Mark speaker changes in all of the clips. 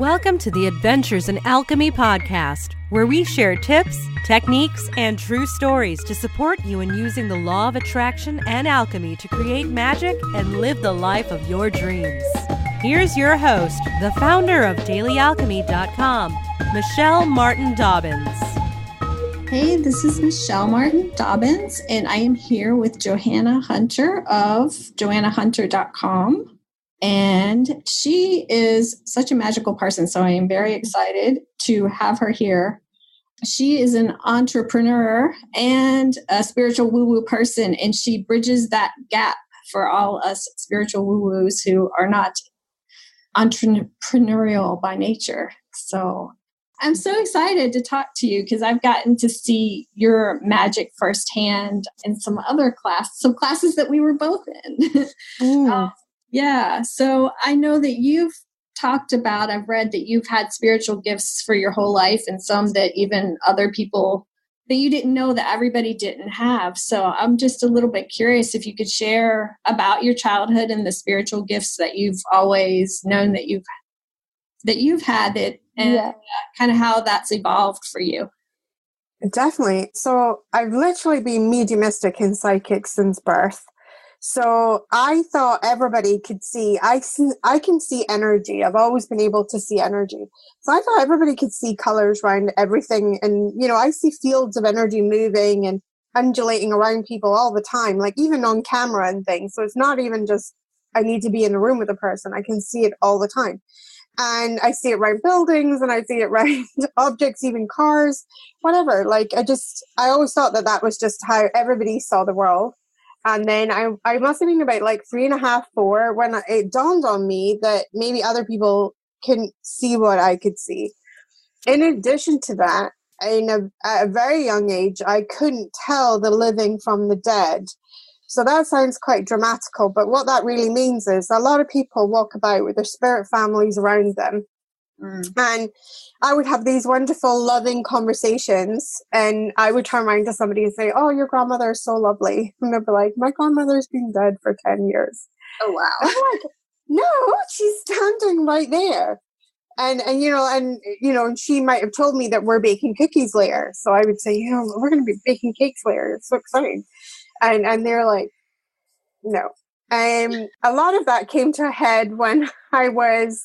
Speaker 1: Welcome to the Adventures in Alchemy podcast, where we share tips, techniques, and true stories to support you in using the law of attraction and alchemy to create magic and live the life of your dreams. Here's your host, the founder of dailyalchemy.com, Michelle Martin Dobbins.
Speaker 2: Hey, this is Michelle Martin Dobbins, and I am here with Joanna Hunter of joannahunter.com. And she is such a magical person, so I am very excited to have her here. She is an entrepreneur and a spiritual woo-woo person, and she bridges that gap for all us spiritual woo-woos who are not entrepreneurial by nature. So I'm so excited to talk to you because I've gotten to see your magic firsthand in some classes that we were both in. Yeah. So I know that you've talked about, I've read that you've had spiritual gifts for your whole life and some that even other people that you didn't know that everybody didn't have. So I'm just a little bit curious if you could share about your childhood and the spiritual gifts that you've always known that you've had it and kind of how that's evolved for you.
Speaker 3: Definitely. So I've literally been mediumistic and psychic since birth. So I thought everybody could see, I can see energy. I've always been able to see energy. So I thought everybody could see colors around everything. And, I see fields of energy moving and undulating around people all the time, like even on camera and things. So it's not even just, I need to be in a room with a person. I can see it all the time. And I see it around buildings and I see it around objects, even cars, whatever. Like I always thought that was just how everybody saw the world. And then I must have been about like 3.5, 4 when it dawned on me that maybe other people can see what I could see. In addition to that, at a very young age, I couldn't tell the living from the dead. So that sounds quite dramatical, but what that really means is a lot of people walk about with their spirit families around them. And I would have these wonderful, loving conversations, and I would turn around to somebody and say, "Oh, your grandmother is so lovely." And they'd be like, "My grandmother's been dead for 10 years.
Speaker 2: Oh, wow.
Speaker 3: I'm like, "No, she's standing right there." And she might have told me that we're baking cookies later. So I would say, we're going to be baking cakes later. It's so exciting. And they're like, "No." A lot of that came to a head when I was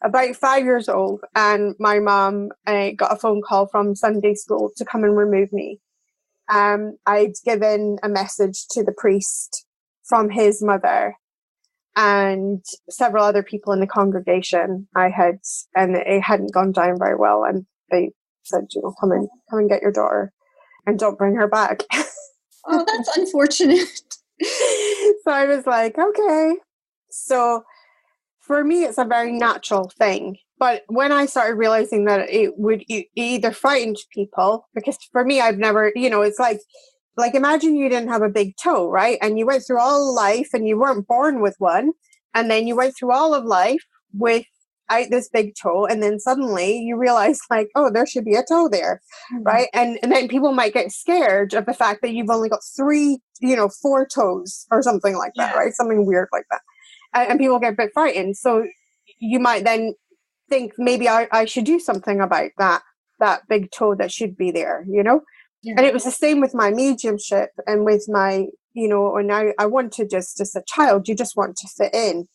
Speaker 3: about 5 years old, and my mom got a phone call from Sunday school to come and remove me. I'd given a message to the priest from his mother and several other people in the congregation. And it hadn't gone down very well. And they said, come and get your daughter and don't bring her back.
Speaker 2: Oh, that's unfortunate.
Speaker 3: So I was like, okay. So for me, it's a very natural thing. But when I started realizing that it either frightened people, because for me, I've never, it's like imagine you didn't have a big toe, right? And you went through all life and you weren't born with one. And then you went through all of life without this big toe. And then suddenly you realize like, oh, there should be a toe there, right? And then people might get scared of the fact that you've only got 4 toes or something like that, right? Something weird like that. And people get a bit frightened. So you might then think maybe I should do something about that big toe that should be there, Yeah. And it was the same with my mediumship and with my, and I wanted just as a child, you just want to fit in.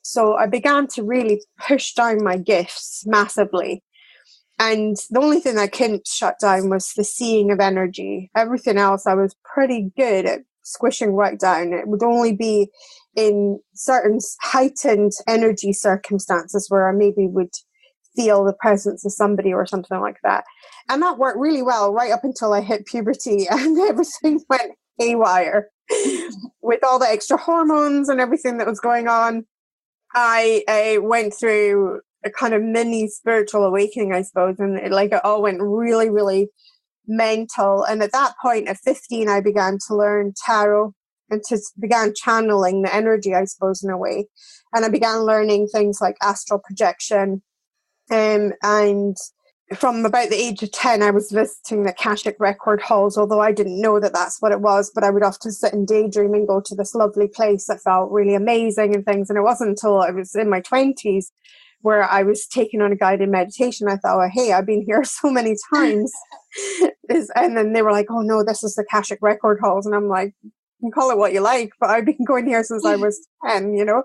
Speaker 3: So I began to really push down my gifts massively. And the only thing I couldn't shut down was the seeing of energy. Everything else I was pretty good at squishing right down. It would only be in certain heightened energy circumstances where I maybe would feel the presence of somebody or something like that. And that worked really well right up until I hit puberty and everything went haywire. With all the extra hormones and everything that was going on, I went through a kind of mini spiritual awakening, I suppose, and it all went really, really mental. And at that point, at 15, I began to learn tarot and began channeling the energy, I suppose, in a way. And I began learning things like astral projection. And from about the age of 10, I was visiting the Akashic record halls, although I didn't know that that's what it was, but I would often sit and daydream and go to this lovely place that felt really amazing and things. And it wasn't until I was in my 20s where I was taken on a guided meditation. I thought, oh, hey, I've been here so many times. And then they were like, oh no, this is the Akashic record halls. And I'm like, you can call it what you like, but I've been going here since I was 10, you know?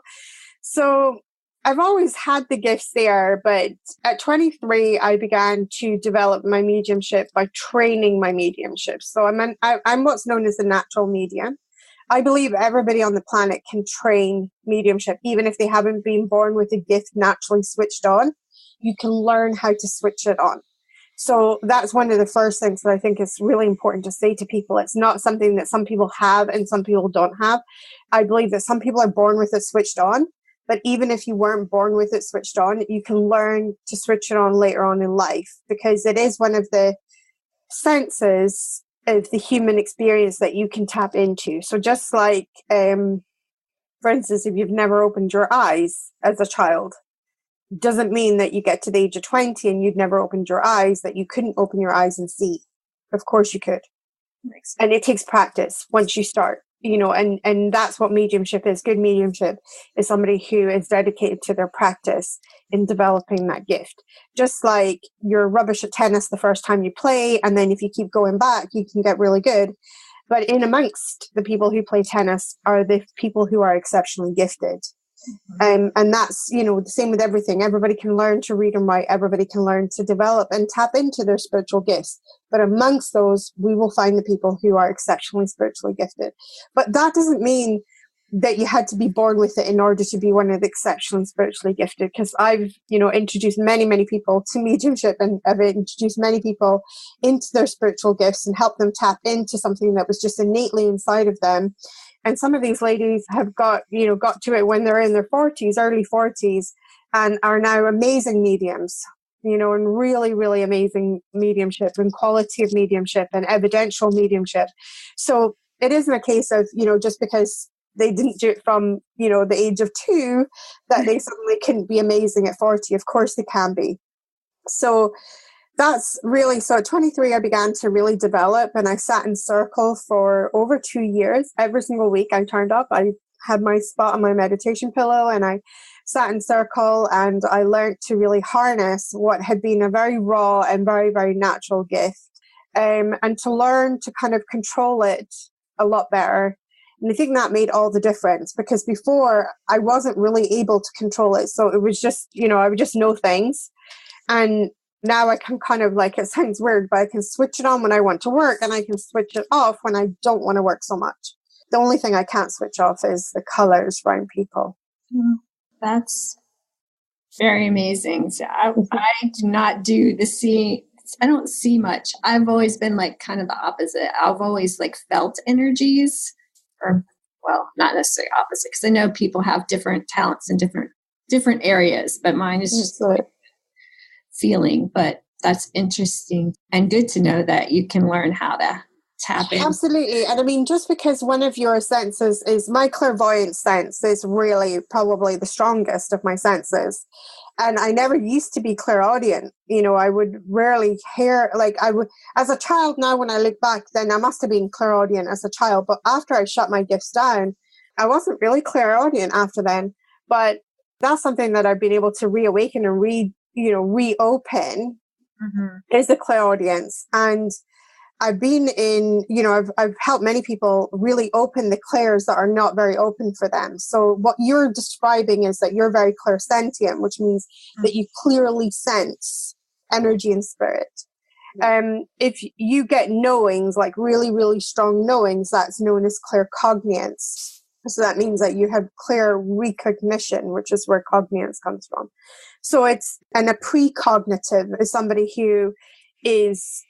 Speaker 3: So I've always had the gifts there, but at 23, I began to develop my mediumship by training my mediumship. So I'm what's known as a natural medium. I believe everybody on the planet can train mediumship, even if they haven't been born with a gift naturally switched on. You can learn how to switch it on. So that's one of the first things that I think is really important to say to people. It's not something that some people have and some people don't have. I believe that some people are born with it switched on. But even if you weren't born with it switched on, you can learn to switch it on later on in life, because it is one of the senses of the human experience that you can tap into. So just like, for instance, if you've never opened your eyes as a child, doesn't mean that you get to the age of 20 and you've never opened your eyes, that you couldn't open your eyes and see. Of course you could. And it takes practice once you start. You know, and that's what mediumship is. Good mediumship is somebody who is dedicated to their practice in developing that gift. Just like you're rubbish at tennis the first time you play, and then if you keep going back, you can get really good. But in amongst the people who play tennis are the people who are exceptionally gifted. And that's, you know, the same with everything. Everybody can learn to read and write. Everybody can learn to develop and tap into their spiritual gifts. But amongst those, we will find the people who are exceptionally spiritually gifted. But that doesn't mean that you had to be born with it in order to be one of the exceptionally spiritually gifted. Because I've, you know, introduced many, many people to mediumship, and I've introduced many people into their spiritual gifts and helped them tap into something that was just innately inside of them. And some of these ladies have got to it when they're in their 40s, early 40s, and are now amazing mediums, you know, and really, really amazing mediumship and quality of mediumship and evidential mediumship. So it isn't a case of, you know, just because they didn't do it from, you know, the age of 2, that they suddenly couldn't be amazing at 40. Of course they can be. So that's really, so at 23, I began to really develop, and I sat in circle for over 2 years. Every single week I turned up. I had my spot on my meditation pillow, and I sat in circle, and I learned to really harness what had been a very raw and very, very natural gift, and to learn to kind of control it a lot better. And I think that made all the difference, because before I wasn't really able to control it. So it was just, you know, I would just know things. And now I can kind of, like, it sounds weird, but I can switch it on when I want to work, and I can switch it off when I don't want to work so much. The only thing I can't switch off is the colors around people.
Speaker 2: That's very amazing. So I do not do the see. I don't see much. I've always been like kind of the opposite. I've always like felt energies, or, well, not necessarily opposite, because I know people have different talents in different areas, but mine is just feeling. But that's interesting and good to know that you can learn how to tap in.
Speaker 3: Absolutely. And I mean, just because one of your senses is, my clairvoyant sense is really probably the strongest of my senses. And I never used to be clairaudient. You know, I would rarely hear, like I would, as a child now, when I look back, then I must have been clairaudient as a child. But after I shut my gifts down, I wasn't really clairaudient after then. But that's something that I've been able to reawaken and reopen is the clairaudience. And I've been in, you know, I've helped many people really open the clairs that are not very open for them. So what you're describing is that you're very clairsentient, which means that you clearly sense energy and spirit. If you get knowings, like really, really strong knowings, that's known as claircognience. So that means that you have clear recognition, which is where cognience comes from. So it's, and a precognitive is somebody who is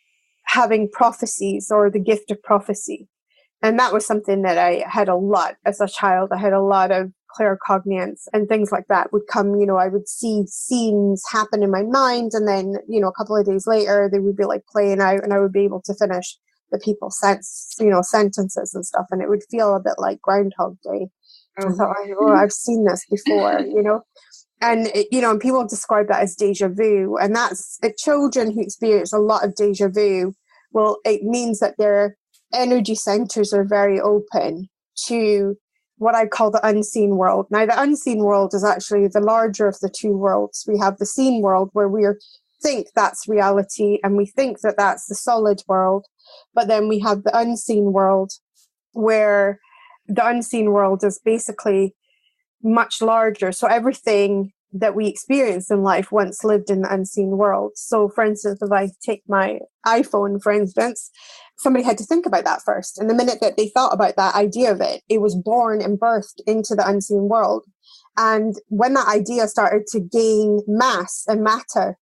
Speaker 3: having prophecies or the gift of prophecy. And that was something that I had a lot as a child. I had a lot of claircognience, and things like that would come, you know, I would see scenes happen in my mind, and then, you know, a couple of days later they would be like playing out, and I would be able to finish the people's sentences and stuff, and it would feel a bit like Groundhog Day. I thought, oh, I've seen this before, you know. And, and people describe that as deja vu. And that's children who experience a lot of deja vu. Well, it means that their energy centers are very open to what I call the unseen world. Now, the unseen world is actually the larger of the two worlds. We have the seen world where we think that's reality and we think that that's the solid world. But then we have the unseen world where the unseen world is basically much larger. So everything that we experience in life once lived in the unseen world. So for instance, if I take my iPhone, for instance, somebody had to think about that first. And the minute that they thought about that idea of it, it was born and birthed into the unseen world. And when that idea started to gain mass and matter,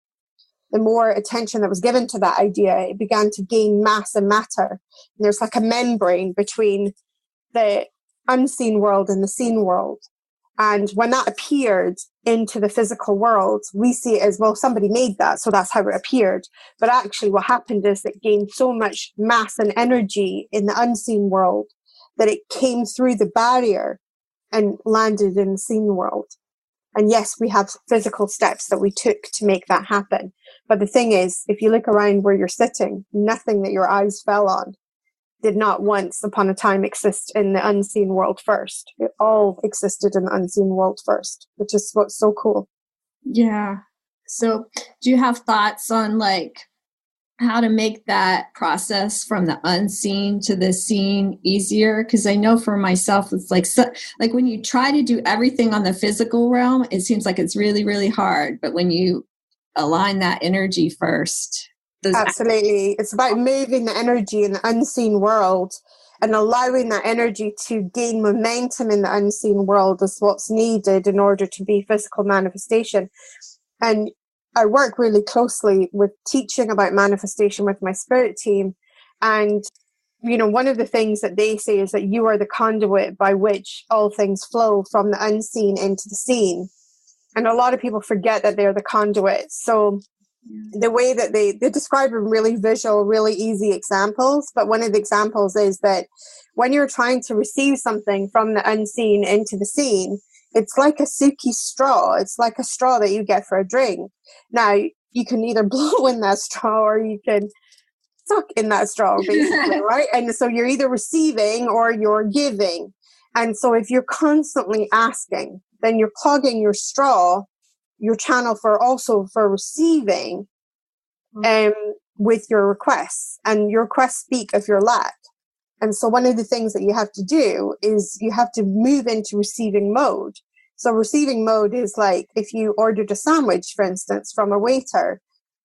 Speaker 3: the more attention that was given to that idea, it began to gain mass and matter. And there's like a membrane between the unseen world and the seen world. And when that appeared into the physical world, we see it as, well, somebody made that, so that's how it appeared. But actually what happened is it gained so much mass and energy in the unseen world that it came through the barrier and landed in the seen world. And yes, we have physical steps that we took to make that happen. But the thing is, if you look around where you're sitting, nothing that your eyes fell on did not once upon a time exist in the unseen world first. It all existed in the unseen world first, which is what's so cool.
Speaker 2: Yeah. So do you have thoughts on like how to make that process from the unseen to the seen easier? Because I know for myself, it's like, like when you try to do everything on the physical realm, it seems like it's really, really hard. But when you align that energy first,
Speaker 3: absolutely. It's about moving the energy in the unseen world and allowing that energy to gain momentum in the unseen world is what's needed in order to be physical manifestation. And I work really closely with teaching about manifestation with my spirit team. And, you know, one of the things that they say is that you are the conduit by which all things flow from the unseen into the seen. And a lot of people forget that they're the conduit. So the way that they describe in really visual, really easy examples. But one of the examples is that when you're trying to receive something from the unseen into the seen, it's like a Suki straw. It's like a straw that you get for a drink. Now, you can either blow in that straw or you can suck in that straw, basically, right? And so you're either receiving or you're giving. And so if you're constantly asking, then you're clogging your straw, your channel for receiving with your requests, and your requests speak of your lack. And so one of the things that you have to do is you have to move into receiving mode. So receiving mode is like if you ordered a sandwich, for instance, from a waiter,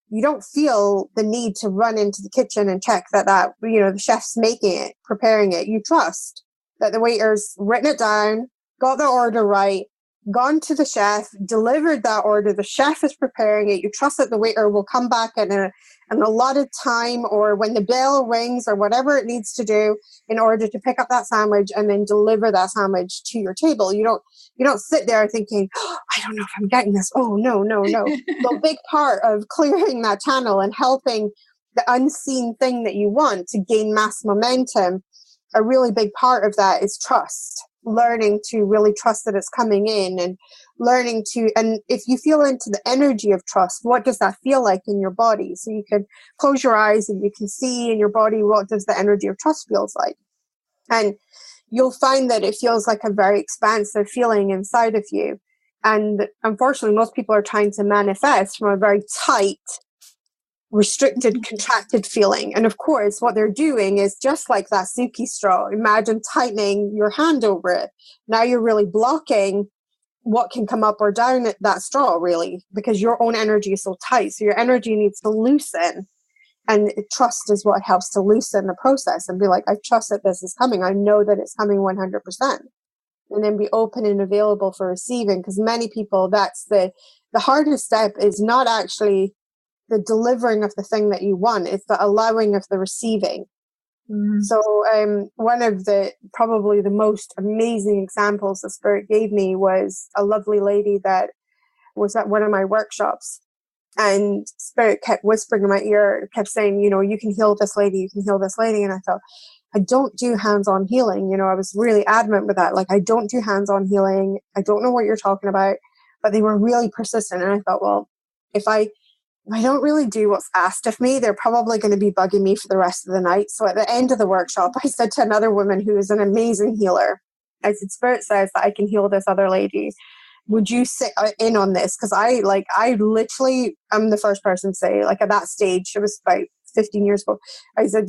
Speaker 3: you don't feel the need to run into the kitchen and check that the chef's making it, preparing it. You trust that the waiter's written it down, got the order right, gone to the chef, delivered that order. The chef is preparing it. You trust that the waiter will come back in an allotted time or when the bell rings or whatever it needs to do in order to pick up that sandwich and then deliver that sandwich to your table. You don't sit there thinking, oh, I don't know if I'm getting this. Oh, no. So a big part of clearing that channel and helping the unseen thing that you want to gain mass momentum, a really big part of that is trust. Learning to really trust that it's coming in and and if you feel into the energy of trust, what does that feel like in your body? So you can close your eyes and you can see in your body, what does the energy of trust feels like? And you'll find that it feels like a very expansive feeling inside of you. And unfortunately, most people are trying to manifest from a very tight, restricted, contracted feeling. And of course, what they're doing is just like that Suki straw. Imagine tightening your hand over it. Now you're really blocking what can come up or down that straw, really, because your own energy is so tight. So your energy needs to loosen. And trust is what helps to loosen the process and be like, I trust that this is coming. I know that it's coming 100%. And then be open and available for receiving. Because many people, that's the hardest step is not actually the delivering of the thing that you want, it's the allowing of the receiving. Mm-hmm. So one of probably the most amazing examples the Spirit gave me was a lovely lady that was at one of my workshops, and Spirit kept whispering in my ear, kept saying, you can heal this lady, you can heal this lady. And I thought, I don't do hands-on healing. I was really adamant with that. Like, I don't do hands-on healing. I don't know what you're talking about. But they were really persistent. And I thought, well, if I don't really do what's asked of me, they're probably going to be bugging me for the rest of the night. So at the end of the workshop, I said to another woman who is an amazing healer, I said, Spirit says that I can heal this other lady. Would you sit in on this? Because I literally am the first person to say, like, at that stage, it was about 15 years ago, I said,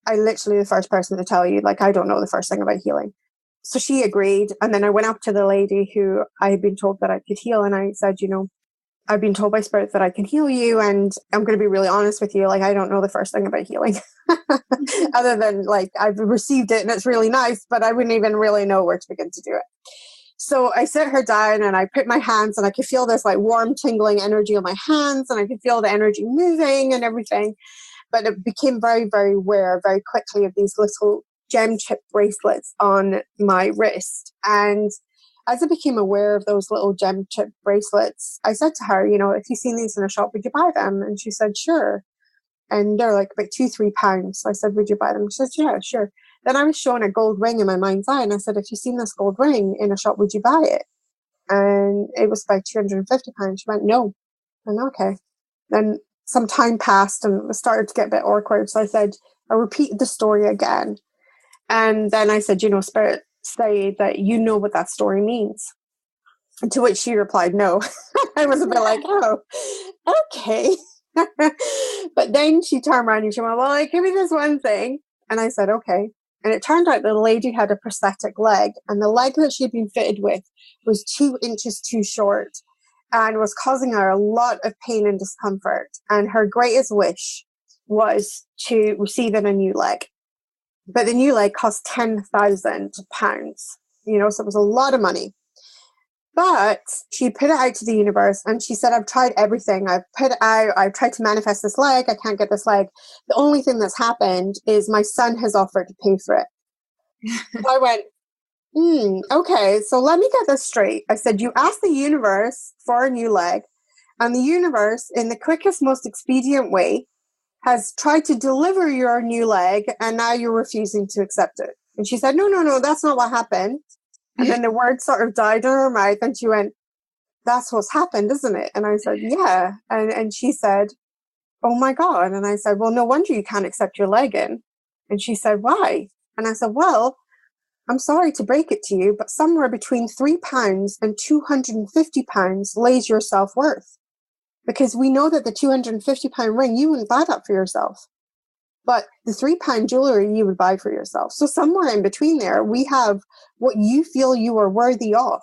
Speaker 3: I literally the first person to tell you, like, I don't know the first thing about healing. So she agreed. And then I went up to the lady who I had been told that I could heal. And I said, I've been told by Spirit that I can heal you. And I'm going to be really honest with you. Like, I don't know the first thing about healing other than like, I've received it and it's really nice, but I wouldn't even really know where to begin to do it. So I sit her down and I put my hands, and I could feel this like warm tingling energy on my hands, and I could feel the energy moving and everything. But it became very, very aware very quickly of these little gem chip bracelets on my wrist. And as I became aware of those little gem chip bracelets, I said to her, if you've seen these in a shop, would you buy them? And she said, sure. And they're like about £2-3. So I said, would you buy them? She said, yeah, sure. Then I was shown a gold ring in my mind's eye, and I said, if you've seen this gold ring in a shop, would you buy it? And it was about £250. She went, no. And okay. Then some time passed and it started to get a bit awkward. So I said, I repeated the story again. And then I said, Spirit say that you know what that story means. And to which she replied, no. I was a bit like, oh, okay. But then she turned around and she went, well, give me this one thing. And I said, okay. And it turned out the lady had a prosthetic leg, and the leg that she'd been fitted with was 2 inches too short and was causing her a lot of pain and discomfort. And her greatest wish was to receive in a new leg. But the new leg cost £10,000, so it was a lot of money. But she put it out to the universe, and she said, I've tried everything. I've tried to manifest this leg. I can't get this leg. The only thing that's happened is my son has offered to pay for it. So I went, okay, so let me get this straight. I said, you asked the universe for a new leg, and the universe, in the quickest, most expedient way, has tried to deliver your new leg, and now you're refusing to accept it. And she said, no, that's not what happened. And then the word sort of died in her mouth, and she went, that's what's happened, isn't it? And I said, yeah. And she said, oh my God. And I said, well, no wonder you can't accept your leg in. And she said, why? And I said, well, I'm sorry to break it to you, but somewhere between £3 and £250 lays your self-worth. Because we know that the £250 ring, you wouldn't buy that for yourself. But the £3 jewelry you would buy for yourself. So somewhere in between there, we have what you feel you are worthy of.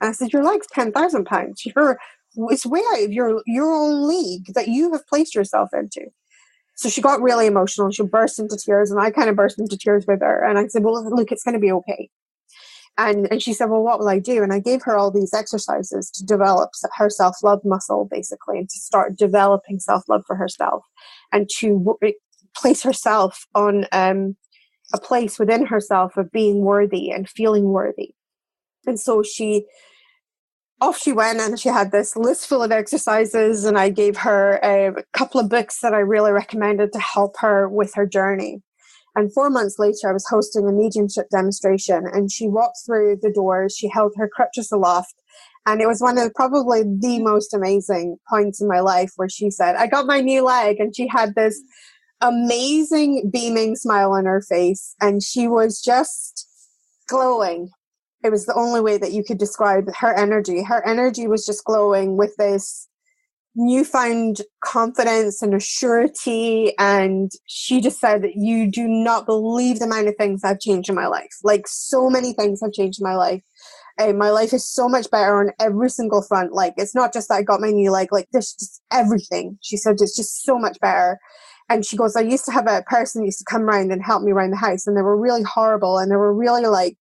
Speaker 3: And I said, your leg's £10,000. It's way out of your own league that you have placed yourself into. So she got really emotional. She burst into tears, and I kind of burst into tears with her. And I said, well, look, it's going to be okay. And she said, well, what will I do? And I gave her all these exercises to develop her self-love muscle, basically, and to start developing self-love for herself, and to place herself on a place within herself of being worthy and feeling worthy. And so off she went, and she had this list full of exercises, and I gave her a couple of books that I really recommended to help her with her journey. And 4 months later, I was hosting a mediumship demonstration, and she walked through the doors. She held her crutches aloft, and it was one of probably the most amazing points in my life where she said, I got my new leg. And she had this amazing beaming smile on her face, and she was just glowing. It was the only way that you could describe her energy. Her energy was just glowing with this newfound confidence and assurity. And she just said, you do not believe the amount of things I've changed in my life. Like, so many things have changed in my life. My life is so much better on every single front. Like, it's not just that I got my new leg, like there's just everything. She said, it's just so much better. And she goes, I used to have a person who used to come around and help me around the house, and they were really horrible, and they were really like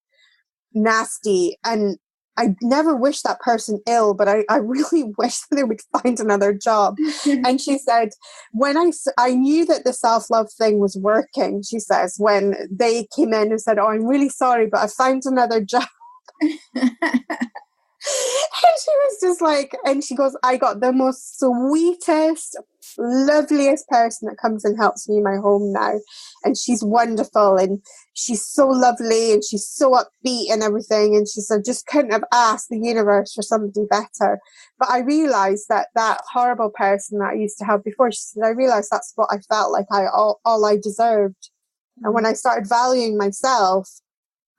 Speaker 3: nasty. And I never wished that person ill, but I really wish that they would find another job. And she said, when I knew that the self-love thing was working, she says, when they came in and said, oh, I'm really sorry, but I found another job. And she was just like, and she goes, I got the most sweetest, loveliest person that comes and helps me in my home now. And she's wonderful, and she's so lovely, and she's so upbeat and everything. And she said, just couldn't have asked the universe for somebody better. But I realized that horrible person that I used to have before, she said, I realized that's what I felt like all I deserved. Mm-hmm. And when I started valuing myself,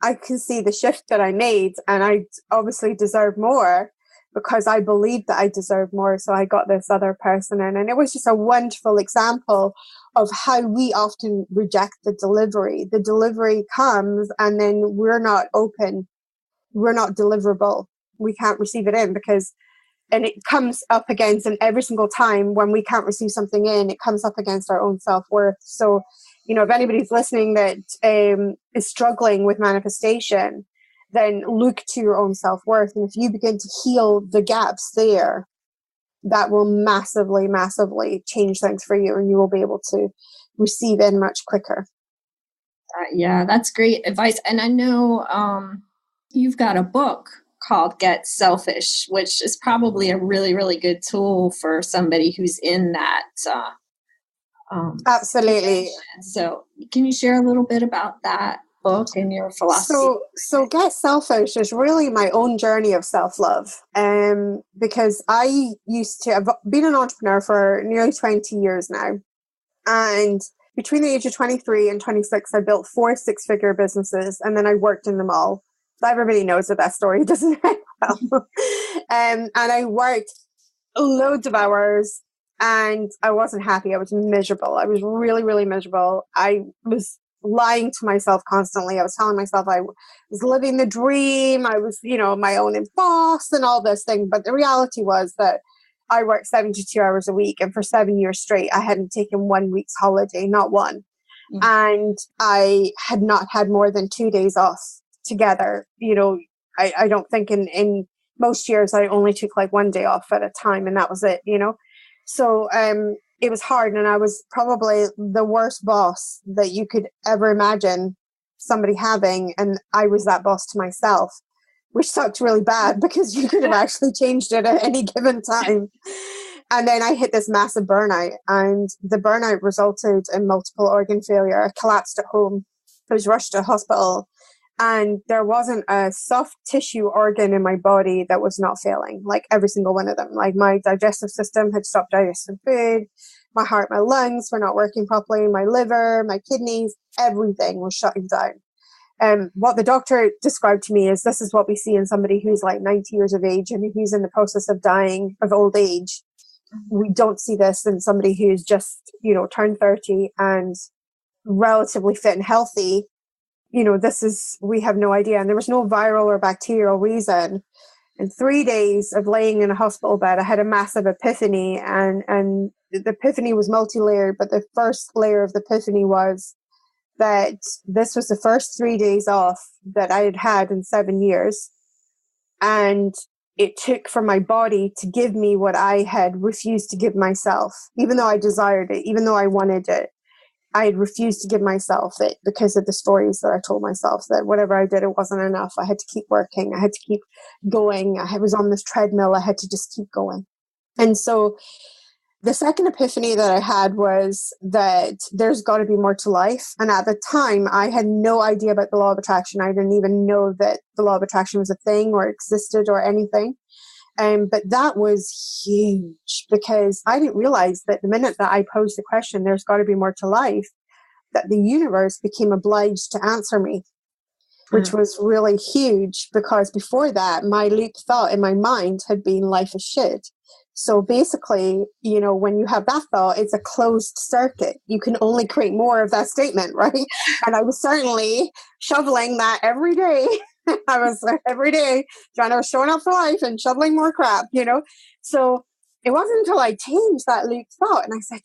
Speaker 3: I can see the shift that I made, and I obviously deserve more because I believed that I deserved more. So I got this other person in, and it was just a wonderful example of how we often reject the delivery. The delivery comes and then we're not open. We're not deliverable. We can't receive it in and it comes up against, and every single time when we can't receive something in, it comes up against our own self-worth. So, if anybody's listening that is struggling with manifestation, then look to your own self-worth. And if you begin to heal the gaps there, that will massively, massively change things for you, and you will be able to receive in much quicker.
Speaker 2: Yeah, that's great advice. And I know you've got a book called Get Selfish, which is probably a really, really good tool for somebody who's in that.
Speaker 3: Absolutely.
Speaker 2: Situation. So can you share a little bit about that book and your philosophy?
Speaker 3: So Get Selfish is really my own journey of self-love. Because I've been an entrepreneur for nearly 20 years now. And between the age of 23 and 26, I built 4 six-figure businesses, and then I worked in them all. Everybody knows that story doesn't end well. And I worked loads of hours, and I wasn't happy. I was miserable. I was really, really miserable. I was lying to myself constantly. I was telling myself I was living the dream. I was, my own boss and all this thing. But the reality was that I worked 72 hours a week, and for 7 years straight, I hadn't taken 1 week's holiday, not one. Mm-hmm. And I had not had more than 2 days off together. I don't think in most years I only took like 1 day off at a time, and that was it, So it was hard, and I was probably the worst boss that you could ever imagine somebody having, and I was that boss to myself, which sucked really bad because you could have actually changed it at any given time. And then I hit this massive burnout, and the burnout resulted in multiple organ failure. I collapsed at home. I was rushed to a hospital, and there wasn't a soft tissue organ in my body that was not failing, like every single one of them. Like my digestive system had stopped digesting food, my heart, my lungs were not working properly, my liver, my kidneys, everything was shutting down. What the doctor described to me is this is what we see in somebody who's like 90 years of age and who's in the process of dying of old age. We don't see this in somebody who's just, turned 30 and relatively fit and healthy. We have no idea. And there was no viral or bacterial reason. In 3 days of laying in a hospital bed, I had a massive epiphany, and the epiphany was multi-layered, but the first layer of the epiphany was that this was the first 3 days off that I had had in 7 years. And it took for my body to give me what I had refused to give myself, even though I desired it, even though I wanted it. I had refused to give myself it because of the stories that I told myself that whatever I did, it wasn't enough. I had to keep working. I had to keep going. I was on this treadmill. I had to just keep going. And so the second epiphany that I had was that there's got to be more to life. And at the time, I had no idea about the law of attraction. I didn't even know that the law of attraction was a thing or existed or anything. But that was huge because I didn't realize that the minute that I posed the question, there's got to be more to life, that the universe became obliged to answer me, which was really huge because before that, my loop thought in my mind had been life is shit. So basically, when you have that thought, it's a closed circuit. You can only create more of that statement, right? And I was certainly shoveling that every day. I was every day, Joanna was showing up for life and shoveling more crap, So it wasn't until I changed that loop thought and I said,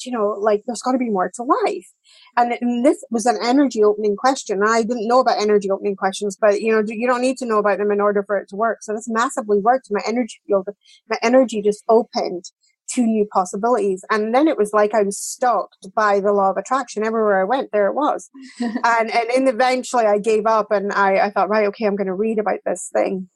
Speaker 3: there's got to be more to life. And this was an energy opening question. I didn't know about energy opening questions, but you don't need to know about them in order for it to work. So this massively worked. My energy field, my energy just opened to new possibilities. And then it was like I was stalked by the law of attraction. Everywhere I went, there it was. and eventually I gave up and I thought, right, okay, I'm going to read about this thing.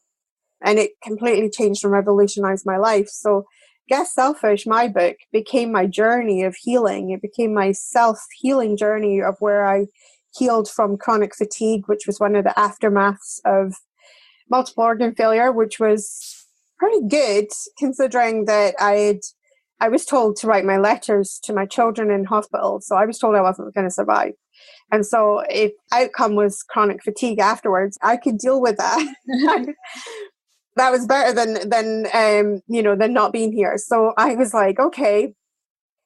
Speaker 3: And it completely changed and revolutionized my life. So Get Selfish, my book, became my journey of healing. It became my self-healing journey of where I healed from chronic fatigue, which was one of the aftermaths of multiple organ failure, which was pretty good considering that I was told to write my letters to my children in hospital. So I was told I wasn't going to survive. And so if outcome was chronic fatigue afterwards, I could deal with that. That was better than not being here. So I was like, okay.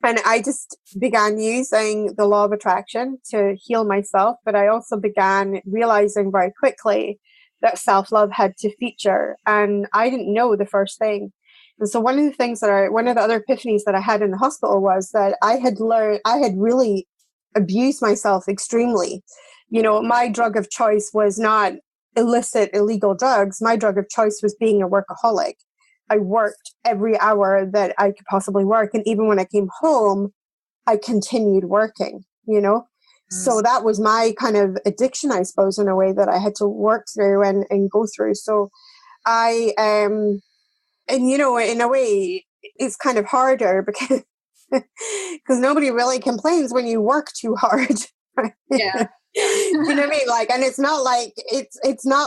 Speaker 3: And I just began using the law of attraction to heal myself. But I also began realizing very quickly that self-love had to feature. And I didn't know the first thing. And so one of the other epiphanies that I had in the hospital was that I had really abused myself extremely. My drug of choice was not illicit, illegal drugs. My drug of choice was being a workaholic. I worked every hour that I could possibly work. And even when I came home, I continued working, So that was my kind of addiction, I suppose, in a way that I had to work through and go through. So in a way, it's kind of harder because nobody really complains when you work too hard. Right?
Speaker 2: Yeah.
Speaker 3: You know what I mean? Like, and it's not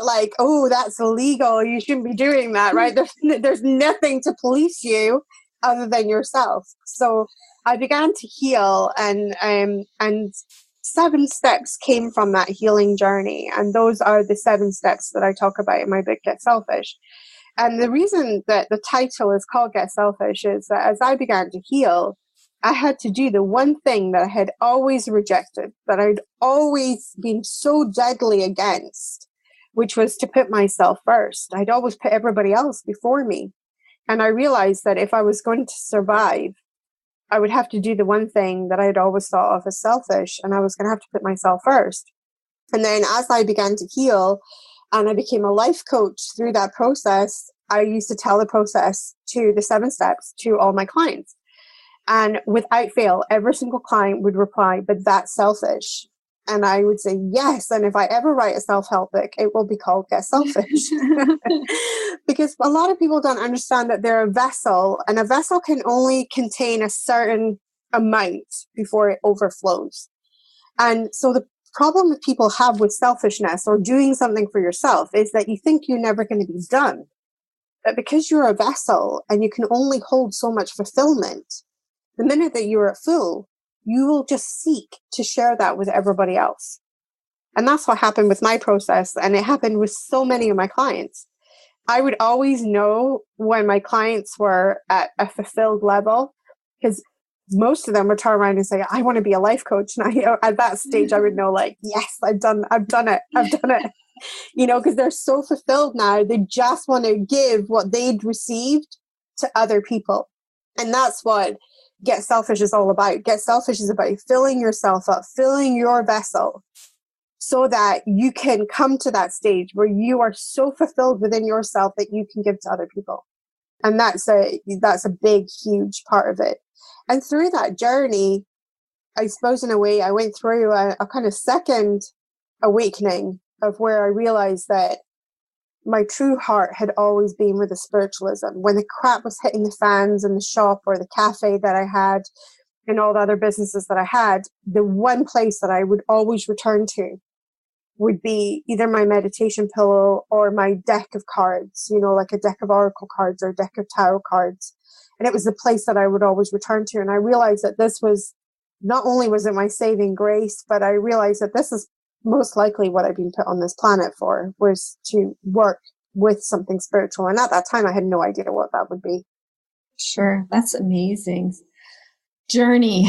Speaker 3: like, oh, that's illegal, you shouldn't be doing that, right? There's nothing to police you other than yourself. So I began to heal, and 7 steps came from that healing journey, and those are the 7 steps that I talk about in my book, Get Selfish. And the reason that the title is called Get Selfish is that as I began to heal, I had to do the one thing that I had always rejected, that I'd always been so deadly against, which was to put myself first. I'd always put everybody else before me. And I realized that if I was going to survive, I would have to do the one thing that I'd always thought of as selfish, and I was going to have to put myself first. And then as I began to heal and I became a life coach through that process, I used to tell the process to the 7 steps to all my clients. And without fail, every single client would reply, but that's selfish. And I would say, yes. And if I ever write a self-help book, it will be called Get Selfish. Because a lot of people don't understand that they're a vessel, and a vessel can only contain a certain amount before it overflows. And so the problem that people have with selfishness or doing something for yourself is that you think you're never going to be done. But because you're a vessel and you can only hold so much fulfillment, the minute that you're at full, you will just seek to share that with everybody else. And that's what happened with my process. And it happened with so many of my clients. I would always know when my clients were at a fulfilled level, because most of them would turn around and say, I want to be a life coach. And at that stage, I would know, like, yes, I've done it. Because they're so fulfilled now. They just want to give what they'd received to other people. And that's what Get Selfish is all about. Get Selfish is about filling yourself up, filling your vessel, so that you can come to that stage where you are so fulfilled within yourself that you can give to other people. And that's a big, huge part of it. And through that journey, I suppose in a way, I went through a kind of second awakening of where I realized that my true heart had always been with the spiritualism. When the crap was hitting the fans in the shop or the cafe that I had and all the other businesses that I had, the one place that I would always return to would be either my meditation pillow or my deck of cards, like a deck of oracle cards or a deck of tarot cards. And it was the place that I would always return to. And I realized that this was, not only was it my saving grace, but I realized that this is most likely what I've been put on this planet for, was to work with something spiritual. And at that time, I had no idea what that would be.
Speaker 2: Sure. That's amazing. Journey.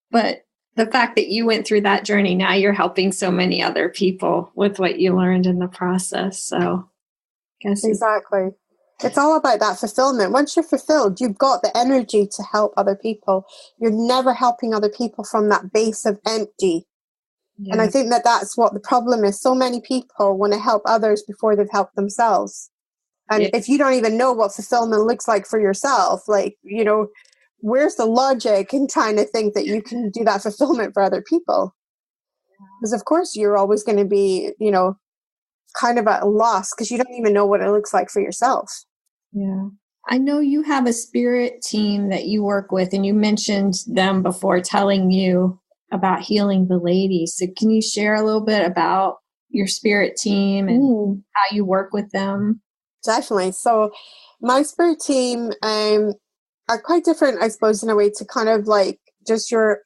Speaker 2: But the fact that you went through that journey, now you're helping so many other people with what you learned in the process. So I guess
Speaker 3: exactly. It's all about that fulfillment. Once you're fulfilled, you've got the energy to help other people. You're never helping other people from that base of empty. Yeah. And I think that that's what the problem is. So many people want to help others before they've helped themselves. And if you don't even know what fulfillment looks like for yourself, where's the logic in trying to think that you can do that fulfillment for other people? Because of course you're always going to be, kind of at a loss because you don't even know what it looks like for yourself.
Speaker 2: Yeah. I know you have a spirit team that you work with, and you mentioned them before telling you about healing the ladies. So can you share a little bit about your spirit team and how you work with them?
Speaker 3: Definitely. So my spirit team are quite different, I suppose, in a way, to kind of like just your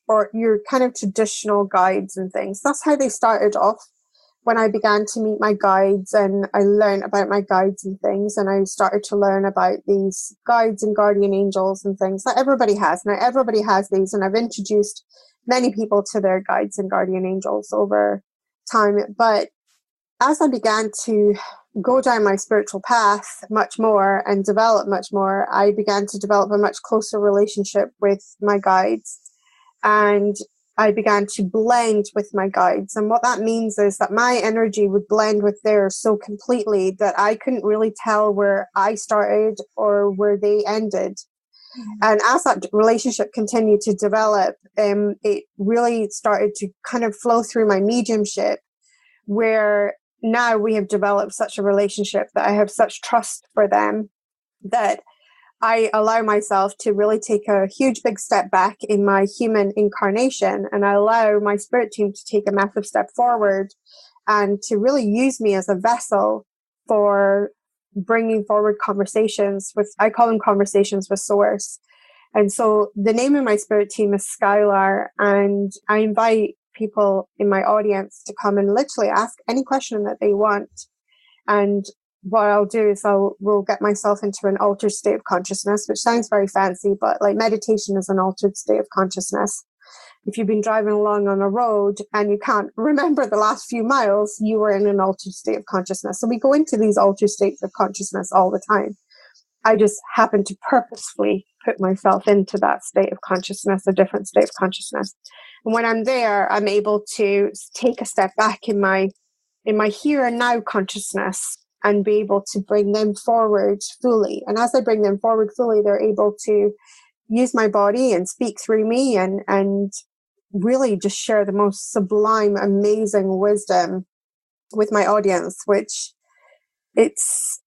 Speaker 3: kind of traditional guides and things. That's how they started off when I began to meet my guides, and I learned about my guides and things, and I started to learn about these guides and guardian angels and things that everybody has. Now, everybody has these, and I've introduced many people to their guides and guardian angels over time. But as I began to go down my spiritual path much more and develop much more, I began to develop a much closer relationship with my guides, and I began to blend with my guides. And what that means is that my energy would blend with theirs so completely that I couldn't really tell where I started or where they ended. And as that relationship continued to develop, it really started to kind of flow through my mediumship, where now we have developed such a relationship that I have such trust for them that I allow myself to really take a huge big step back in my human incarnation, and I allow my spirit team to take a massive step forward and to really use me as a vessel for bringing forward conversations with, I call them conversations with Source. And so the name of my spirit team is Skylar, and I invite people in my audience to come and literally ask any question that they want. And what I'll do is we'll get myself into an altered state of consciousness, which sounds very fancy, but like meditation is an altered state of consciousness. If you've been driving along on a road and you can't remember the last few miles, you were in an altered state of consciousness. So we go into these altered states of consciousness all the time. I just happen to purposefully put myself into that state of consciousness, a different state of consciousness. And when I'm there, I'm able to take a step back in my here and now consciousness and be able to bring them forward fully. And as I bring them forward fully, they're able to use my body and speak through me and really just share the most sublime, amazing wisdom with my audience, which it's,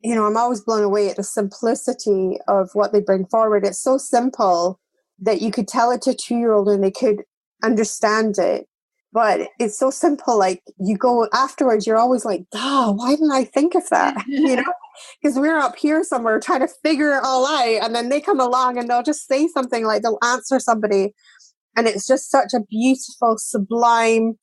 Speaker 3: you know, I'm always blown away at the simplicity of what they bring forward. It's so simple that you could tell it to a 2-year-old and they could understand it. But it's so simple, like you go afterwards, you're always like, why didn't I think of that? You know, because we're up here somewhere trying to figure it all out. And then they come along and they'll just say something, like they'll answer somebody. And it's just such a beautiful, sublime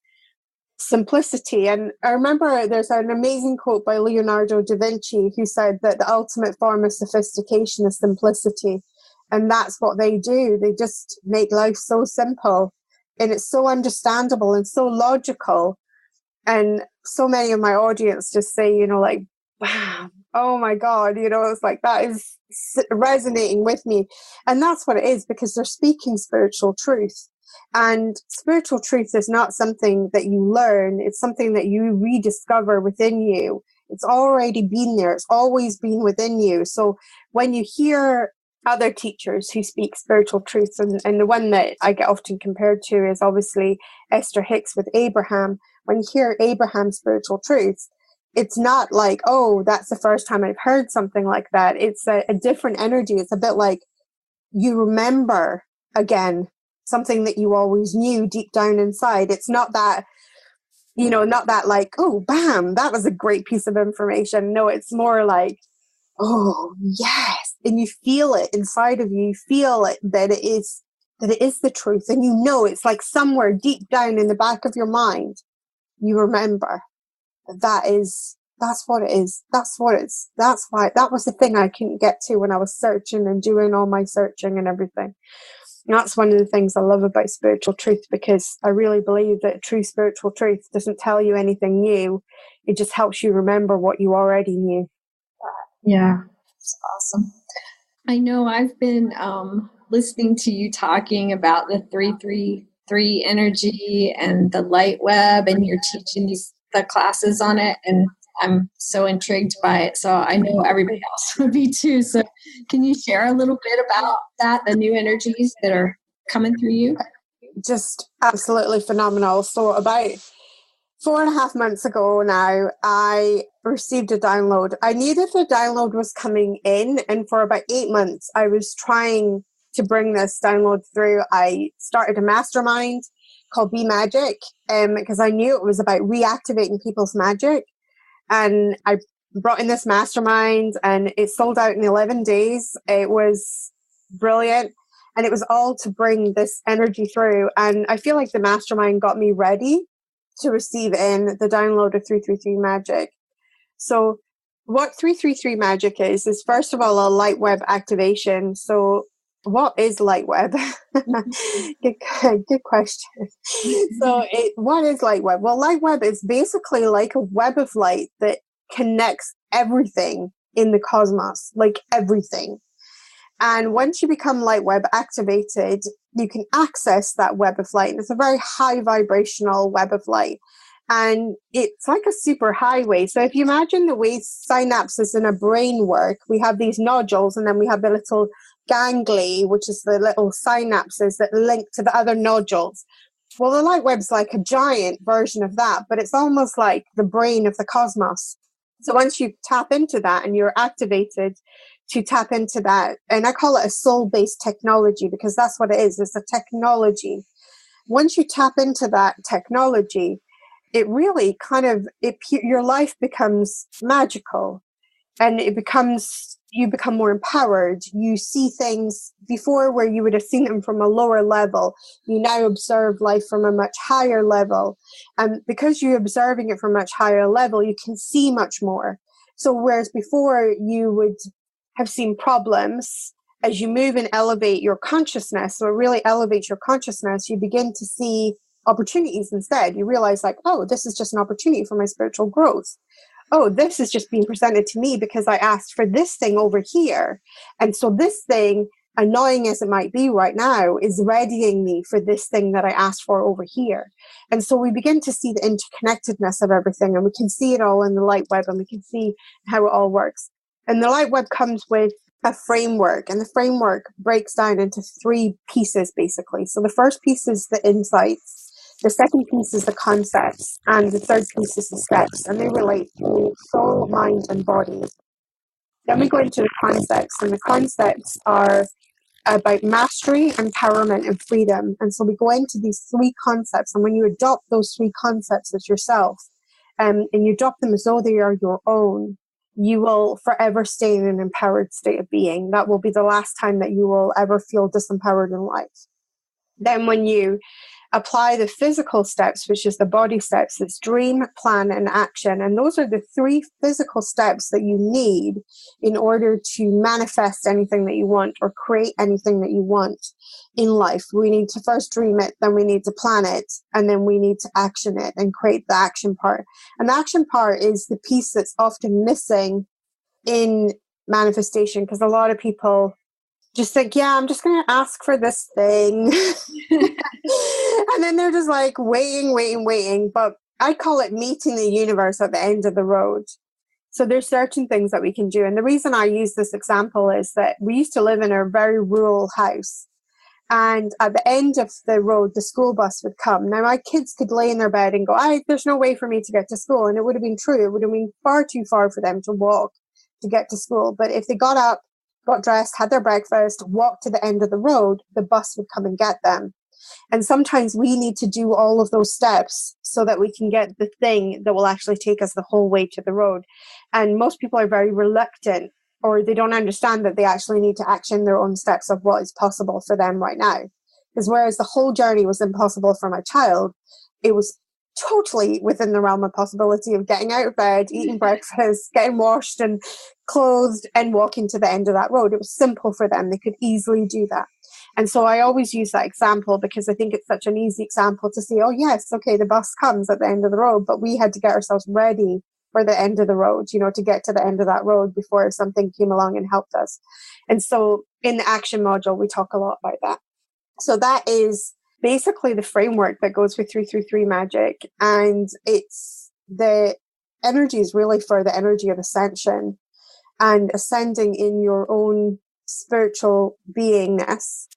Speaker 3: simplicity. And I remember there's an amazing quote by Leonardo da Vinci who said that the ultimate form of sophistication is simplicity. And that's what they do. They just make life so simple. And it's so understandable and so logical. And so many of my audience just say, you know, like, wow, oh my God, you know, it's like that is resonating with me. And that's what it is, because they're speaking spiritual truth. And spiritual truth is not something that you learn. It's something that you rediscover within you. It's already been there. It's always been within you. So when you hear other teachers who speak spiritual truths, and the one that I get often compared to is obviously Esther Hicks with Abraham. When you hear Abraham's spiritual truths, it's not like, oh, that's the first time I've heard something like that. It's a different energy. It's a bit like you remember again something that you always knew deep down inside. It's not that, you know, not that like, oh, bam, that was a great piece of information. No, it's more like, oh, yes. And you feel it inside of you. You feel it that it is the truth. And you know, it's like somewhere deep down in the back of your mind, you remember that's what it is. That's why that was the thing I couldn't get to when I was searching and doing all my searching and everything. And that's one of the things I love about spiritual truth, because I really believe that true spiritual truth doesn't tell you anything new. It just helps you remember what you already knew.
Speaker 2: Yeah, it's awesome. I know I've been listening to you talking about the 333 energy and the Lightweb, and you're teaching the classes on it, and I'm so intrigued by it. So I know everybody else would be too. So can you share a little bit about that, the new energies that are coming through you?
Speaker 3: Just absolutely phenomenal. So about 4.5 months ago now, I received a download. I knew that the download was coming in, and for about 8 months, I was trying to bring this download through. I started a mastermind called Be Magic, because I knew it was about reactivating people's magic. And I brought in this mastermind, and it sold out in 11 days. It was brilliant. And it was all to bring this energy through. And I feel like the mastermind got me ready to receive in the download of 333 Magic. So what 333 Magic is first of all, a Lightweb activation. So what is Lightweb? Good question. So what is Lightweb? Well, Lightweb is basically like a web of light that connects everything in the cosmos, like everything. And once you become Lightweb activated, you can access that web of light. And it's a very high vibrational web of light. And it's like a super highway. So if you imagine the way synapses in a brain work, we have these nodules and then we have the little ganglia, which is the little synapses that link to the other nodules. Well, the light web's like a giant version of that, but it's almost like the brain of the cosmos. So once you tap into that and you're activated to tap into that, and I call it a soul-based technology because that's what it is. It's a technology. Once you tap into that technology, it really your life becomes magical, and you become more empowered. You see things before where you would have seen them from a lower level. You now observe life from a much higher level. And because you're observing it from a much higher level, you can see much more. So whereas before you would have seen problems, as you move and elevate your consciousness, so it really elevates your consciousness, you begin to see opportunities instead. You realize like, oh, this is just an opportunity for my spiritual growth. Oh, this is just being presented to me because I asked for this thing over here. And so this thing, annoying as it might be right now, is readying me for this thing that I asked for over here. And so we begin to see the interconnectedness of everything, and we can see it all in the light web, and we can see how it all works. And the light web comes with a framework, and the framework breaks down into 3 pieces, basically. So the first piece is the insights. The second piece is the concepts, and the third piece is the steps, and they relate to soul, mind, and body. Then we go into the concepts, and the concepts are about mastery, empowerment, and freedom. And so we go into these 3 concepts, and when you adopt those 3 concepts as yourself, and you adopt them as though they are your own, you will forever stay in an empowered state of being. That will be the last time that you will ever feel disempowered in life. Then when you apply the physical steps, which is the body steps, it's dream, plan, and action. And those are the 3 physical steps that you need in order to manifest anything that you want or create anything that you want in life. We need to first dream it, then we need to plan it, and then we need to action it and create the action part. And the action part is the piece that's often missing in manifestation, because a lot of people just think, yeah, I'm just going to ask for this thing. And then they're just like waiting. But I call it meeting the universe at the end of the road. So there's certain things that we can do. And the reason I use this example is that we used to live in a very rural house. And at the end of the road, the school bus would come. Now, my kids could lay in their bed and go, there's no way for me to get to school. And it would have been true. It would have been far too far for them to walk to get to school. But if they got up, got dressed, had their breakfast, walked to the end of the road, the bus would come and get them. And sometimes we need to do all of those steps so that we can get the thing that will actually take us the whole way to the road. And most people are very reluctant, or they don't understand that they actually need to action their own steps of what is possible for them right now. Because whereas the whole journey was impossible for my child, it was totally within the realm of possibility of getting out of bed, eating breakfast, getting washed and clothed, and walking to the end of that road. It was simple for them. They could easily do that. And so I always use that example because I think it's such an easy example to see, oh yes, okay, the bus comes at the end of the road, but we had to get ourselves ready for the end of the road, to get to the end of that road before something came along and helped us. And so in the action module, we talk a lot about that. So that is basically the framework that goes with 333 Magic. And it's the energy is really for the energy of ascension and ascending in your own spiritual beingness.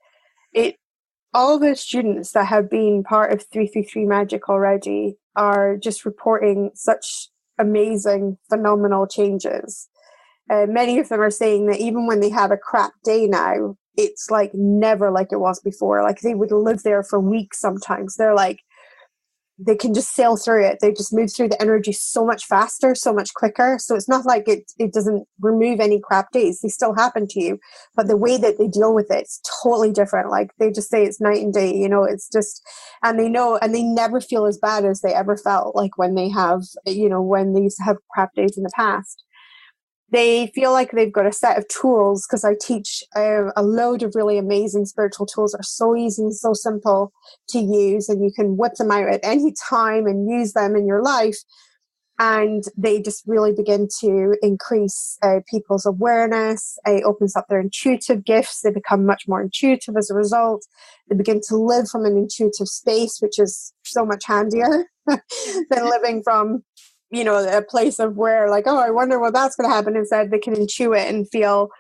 Speaker 3: All the students that have been part of 333 Magic already are just reporting such amazing, phenomenal changes. Many of them are saying that even when they have a crap day now, it's like never like it was before. Like they would live there for weeks sometimes. They're like, they can just sail through it. They just move through the energy so much faster, so much quicker. So it's not like it doesn't remove any crap days. They still happen to you, but the way that they deal with it is totally different. Like they just say it's night and day, you know, it's just, and they know, and they never feel as bad as they ever felt like when they have, you know, when they used to have crap days in the past. They feel like they've got a set of tools, because I teach a load of really amazing spiritual tools that are so easy and so simple to use, and you can whip them out at any time and use them in your life. And they just really begin to increase people's awareness. It opens up their intuitive gifts. They become much more intuitive as a result. They begin to live from an intuitive space, which is so much handier than living from, you know, a place of where like, oh, I wonder what that's going to happen. Instead, they can intuit and feel,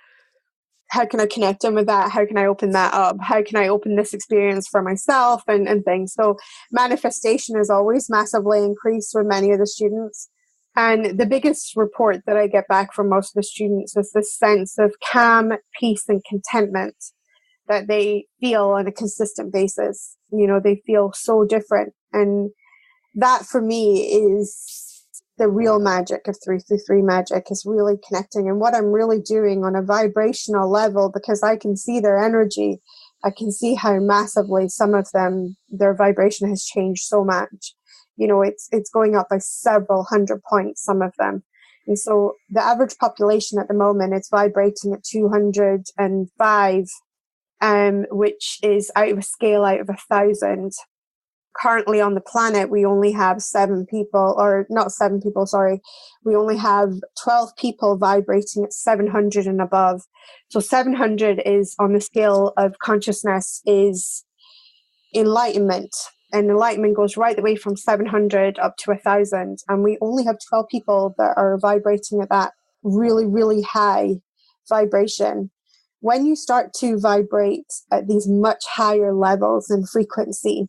Speaker 3: how can I connect in with that? How can I open that up? How can I open this experience for myself and things? So manifestation is always massively increased with many of the students. And the biggest report that I get back from most of the students is this sense of calm, peace, and contentment that they feel on a consistent basis. You know, they feel so different. And that for me is the real magic of 333 magic, is really connecting. And what I'm really doing on a vibrational level, because I can see their energy, I can see how massively some of them, their vibration has changed so much. You know, it's going up by several hundred points, some of them. And so the average population at the moment, it's vibrating at 205, which is out of a scale out of 1,000. Currently on the planet, we only have 7 people, or not 7 people, sorry. We only have 12 people vibrating at 700 and above. So 700 is on the scale of consciousness is enlightenment. And enlightenment goes right the way from 700 up to 1,000. And we only have 12 people that are vibrating at that really, really high vibration. When you start to vibrate at these much higher levels in frequency,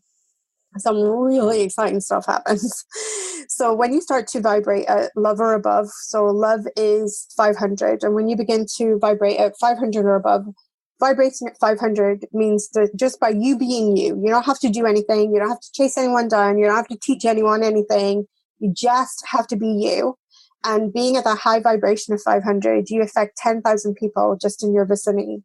Speaker 3: some really exciting stuff happens. So when you start to vibrate at love or above, so love is 500. And when you begin to vibrate at 500 or above, vibrating at 500 means that just by you being you, you don't have to do anything. You don't have to chase anyone down. You don't have to teach anyone anything. You just have to be you. And being at that high vibration of 500, you affect 10,000 people just in your vicinity.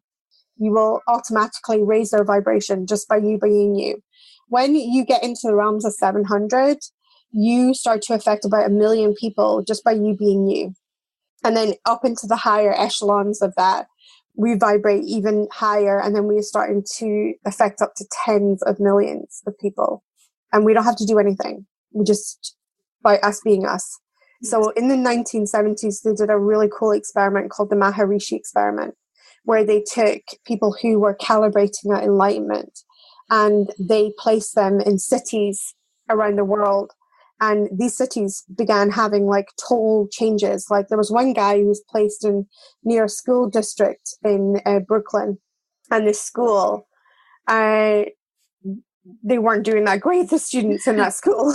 Speaker 3: You will automatically raise their vibration just by you being you. When you get into the realms of 700, you start to affect about 1 million people just by you being you. And then up into the higher echelons of that, we vibrate even higher. And then we're starting to affect up to tens of millions of people. And we don't have to do anything. We just, by us being us. So in the 1970s, they did a really cool experiment called the Maharishi experiment, where they took people who were calibrating at enlightenment and they placed them in cities around the world. And these cities began having like total changes. Like there was one guy who was placed in near a school district in Brooklyn. And this school, they weren't doing that great, the students in that school.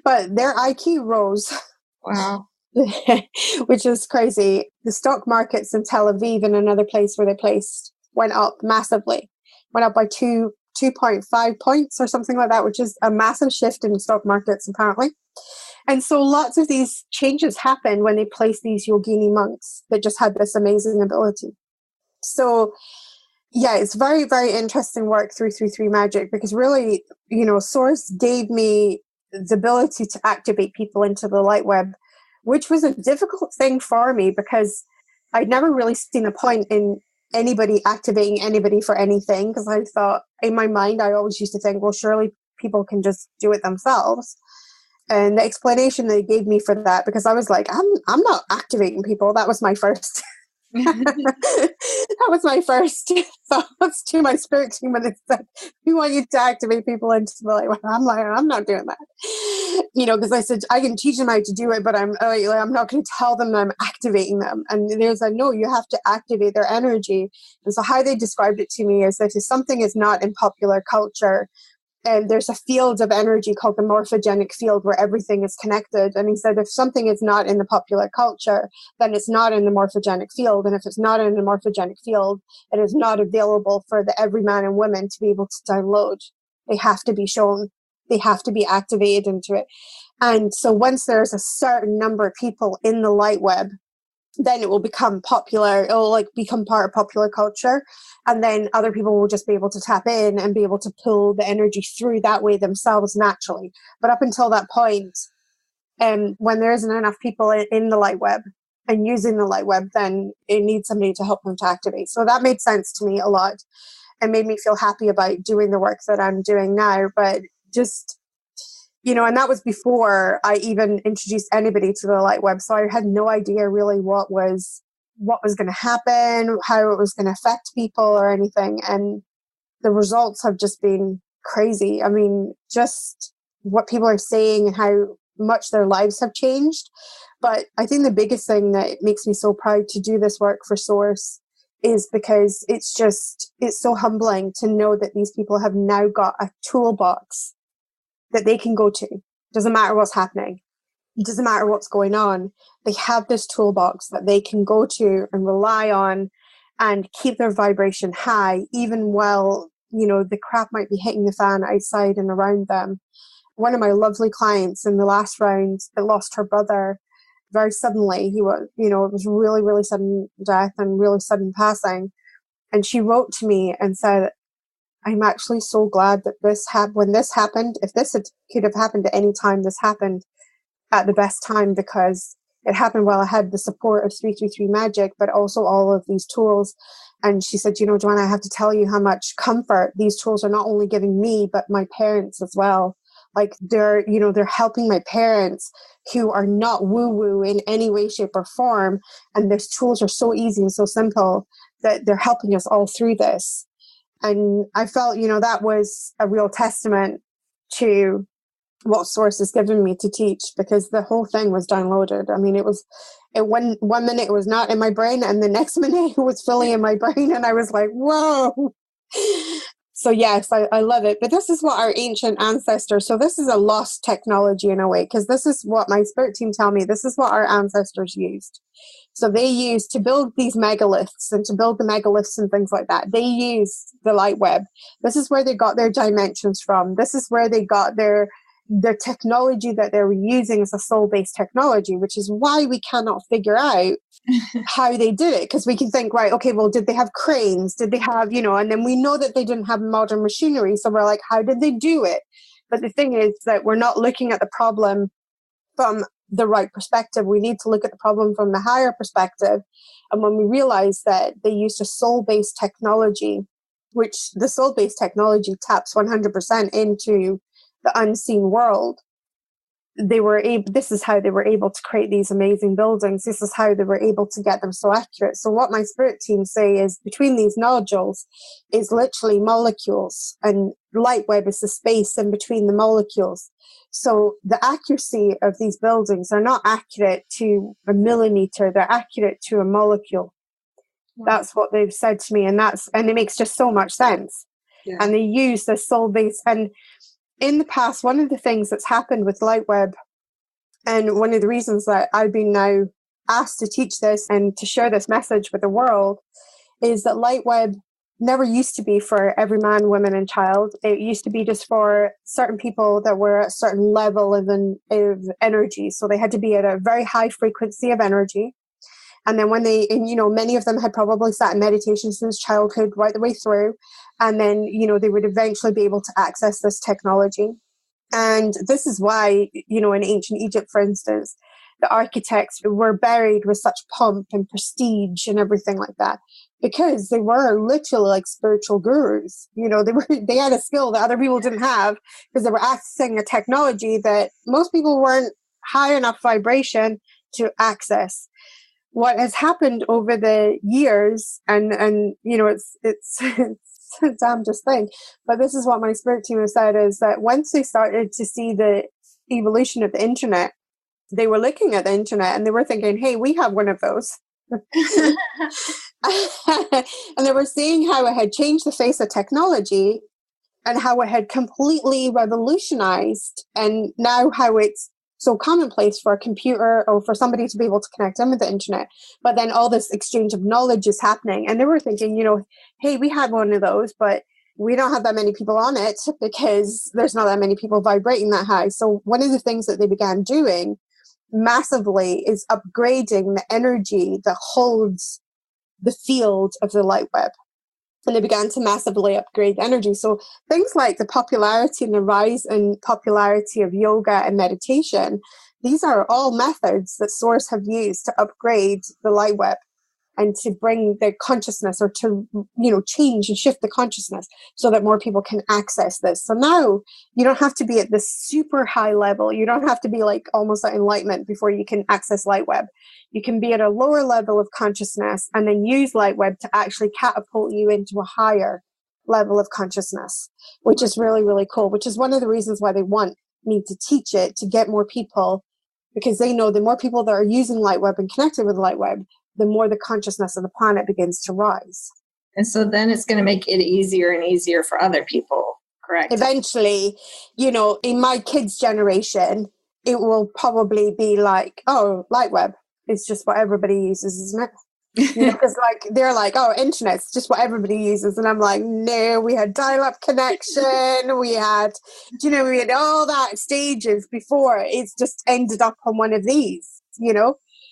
Speaker 3: But their IQ rose.
Speaker 2: Wow.
Speaker 3: Which is crazy. The stock markets in Tel Aviv and another place where they placed went up massively. Went up by 2.5 points or something like that, which is a massive shift in stock markets apparently. And so lots of these changes happen when they place these yogini monks that just had this amazing ability. So yeah, it's very, very interesting work, 333 magic, because really, you know, Source gave me the ability to activate people into the Lightweb, which was a difficult thing for me because I'd never really seen a point in anybody activating anybody for anything, because I thought, in my mind, I always used to think, well, surely people can just do it themselves. And the explanation they gave me for that, because I was like, I'm not activating people. That was my first. That was my first thoughts to my spirit team when they said, we want you to activate people into the light. I'm like, I'm not doing that. You know, because I said, I can teach them how to do it, but I'm not going to tell them that I'm activating them. And they was like, no, you have to activate their energy. And so how they described it to me is that if something is not in popular culture, and there's a field of energy called the morphogenic field where everything is connected. And he said, if something is not in the popular culture, then it's not in the morphogenic field. And if it's not in the morphogenic field, it is not available for the every man and woman to be able to download. They have to be shown they have to be activated into it. And so once there's a certain number of people in the Lightweb, then it will become popular. It will like become part of popular culture. And then other people will just be able to tap in and be able to pull the energy through that way themselves naturally. But up until that point, when there isn't enough people in the Lightweb and using the Lightweb, then it needs somebody to help them to activate. So that made sense to me a lot and made me feel happy about doing the work that I'm doing now. But just, and that was before I even introduced anybody to the Lightweb. So I had no idea really what was going to happen, how it was going to affect people or anything. And the results have just been crazy. I mean, just what people are saying and how much their lives have changed. But I think the biggest thing that makes me so proud to do this work for Source is because it's so humbling to know that these people have now got a toolbox that they can go to. Doesn't matter what's happening. It doesn't matter what's going on. They have this toolbox that they can go to and rely on and keep their vibration high, even while, the crap might be hitting the fan outside and around them. One of my lovely clients in the last round that lost her brother very suddenly. He was, it was really, really sudden death and really sudden passing. And she wrote to me and said, I'm actually so glad that when this happened, if this could have happened at any time, this happened at the best time, because it happened while I had the support of 333 Magic, but also all of these tools. And she said, Joanna, I have to tell you how much comfort these tools are not only giving me, but my parents as well. Like they're helping my parents who are not woo-woo in any way, shape or form. And these tools are so easy and so simple that they're helping us all through this. And I felt, that was a real testament to what Source has given me to teach, because the whole thing was downloaded. I mean, one minute it was not in my brain and the next minute it was fully in my brain. And I was like, whoa. So yes, I love it. But this is what our ancient ancestors, so this is a lost technology in a way, because this is what my spirit team tell me. This is what our ancestors used. So they used to build these megaliths and to build the megaliths and things like that. They used the Lightweb. This is where they got their dimensions from. This is where they got their technology that they were using as a soul-based technology, which is why we cannot figure out how they did it. Because we can think, right, okay, well, did they have cranes? Did they have, and then we know that they didn't have modern machinery. So we're like, how did they do it? But the thing is that we're not looking at the problem from the right perspective. We need to look at the problem from the higher perspective. And when we realize that they used a soul-based technology, which the soul-based technology taps 100% into the unseen world, this is how they were able to create these amazing buildings. This is how they were able to get them so accurate. So what my spirit team say is between these nodules is literally molecules, and Lightweb is the space in between the molecules. So the accuracy of these buildings are not accurate to a millimeter, they're accurate to a molecule. Wow. That's what they've said to me, and it makes just so much sense. Yeah. And they use the soul-based, and in the past, one of the things that's happened with Lightweb, and one of the reasons that I've been now asked to teach this and to share this message with the world, is that Lightweb never used to be for every man, woman, and child. It used to be just for certain people that were at a certain level of energy. So they had to be at a very high frequency of energy. And then many of them had probably sat in meditation since childhood right the way through. And then, they would eventually be able to access this technology. And this is why, in ancient Egypt, for instance, the architects were buried with such pomp and prestige and everything like that, because they were literally like spiritual gurus. They had a skill that other people didn't have, because they were accessing a technology that most people weren't high enough vibration to access. What has happened over the years, and it's a damnedest thing, but this is what my spirit team has said, is that once they started to see the evolution of the internet, they were looking at the internet and they were thinking, hey, we have one of those. And they were seeing how it had changed the face of technology and how it had completely revolutionized, and now how it's so commonplace for a computer or for somebody to be able to connect in with the internet. But then all this exchange of knowledge is happening. And they were thinking, hey, we had one of those, but we don't have that many people on it because there's not that many people vibrating that high. So one of the things that they began doing massively is upgrading the energy that holds the field of the light web. And they began to massively upgrade the energy. So things like the popularity and the rise in popularity of yoga and meditation, these are all methods that Source have used to upgrade the light web and to bring the consciousness, or to, change and shift the consciousness so that more people can access this. So now you don't have to be at this super high level. You don't have to be like almost at enlightenment before you can access Lightweb. You can be at a lower level of consciousness and then use Lightweb to actually catapult you into a higher level of consciousness, which is really, really cool, which is one of the reasons why they want me to teach it, to get more people, because they know the more people that are using Lightweb and connected with Lightweb, the more the consciousness of the planet begins to rise.
Speaker 2: And so then it's going to make it easier and easier for other people, correct?
Speaker 3: Eventually, in my kids' generation, it will probably be like, oh, Lightweb is just what everybody uses, isn't it? Because they're like, oh, internet's just what everybody uses. And I'm like, no, we had dial-up connection. We had all that stages before. It's just ended up on one of these,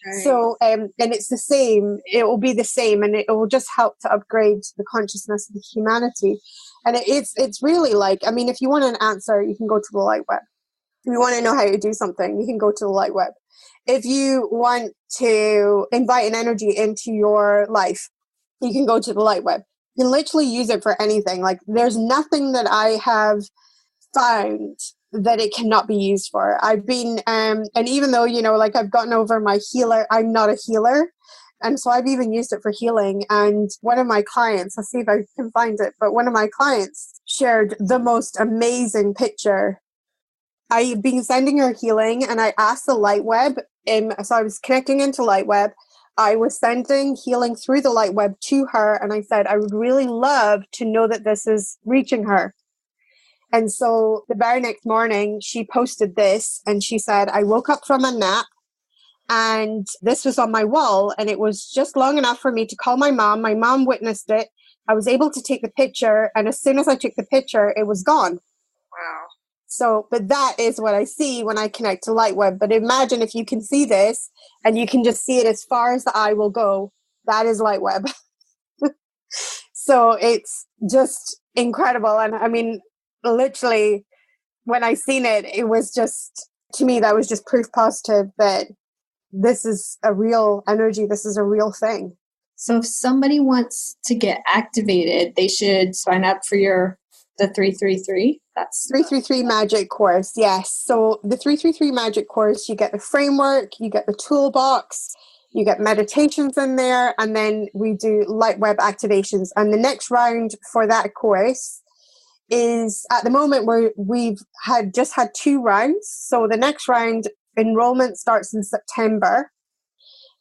Speaker 3: Right. So, and it's the same, it will be the same, and it will just help to upgrade the consciousness of the humanity. And it's really if you want an answer, you can go to the Lightweb. If you want to know how to do something, you can go to the Lightweb. If you want to invite an energy into your life, you can go to the Lightweb. You can literally use it for anything. There's nothing that I have found that it cannot be used for. I've been, and even though, I've gotten over my healer, I'm not a healer. And so I've even used it for healing. And one of my clients, I'll see if I can find it, but one of my clients shared the most amazing picture. I've been sending her healing, and I asked the Lightweb, so I was connecting into Lightweb. I was sending healing through the Lightweb to her, and I said, I would really love to know that this is reaching her. And so the very next morning, she posted this, and she said, I woke up from a nap, and this was on my wall, and it was just long enough for me to call my mom. My mom witnessed it. I was able to take the picture, and as soon as I took the picture, it was gone.
Speaker 2: Wow. So,
Speaker 3: but that is what I see when I connect to Lightweb. But imagine if you can see this, and you can just see it as far as the eye will go. That is Lightweb. So it's just incredible. And literally, when I seen it, it was just, to me, that was just proof positive that this is a real energy. This is a real thing.
Speaker 2: So if somebody wants to get activated, they should sign up for the 333. That's
Speaker 3: 333 Magic course. Yes. So the 333 Magic course, you get the framework, you get the toolbox, you get meditations in there, and then we do Lightweb activations. And the next round for that course is, at the moment, we've just had 2 rounds. So the next round enrollment starts in September,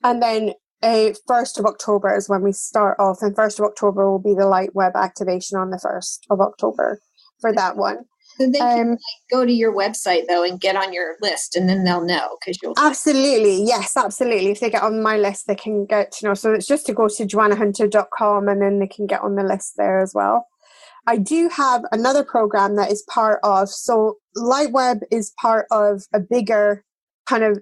Speaker 3: and then 1st of October is when we start off, and 1st of October will be the Lightweb activation on the 1st of October for that one.
Speaker 2: So they can go to your website though and get on your list, and then they'll know, because you'll
Speaker 3: absolutely, yes, absolutely. If they get on my list, they can get to know. So it's just to go to joannahunter.com, and then they can get on the list there as well. I do have another program that is part of, so Lightweb is part of a bigger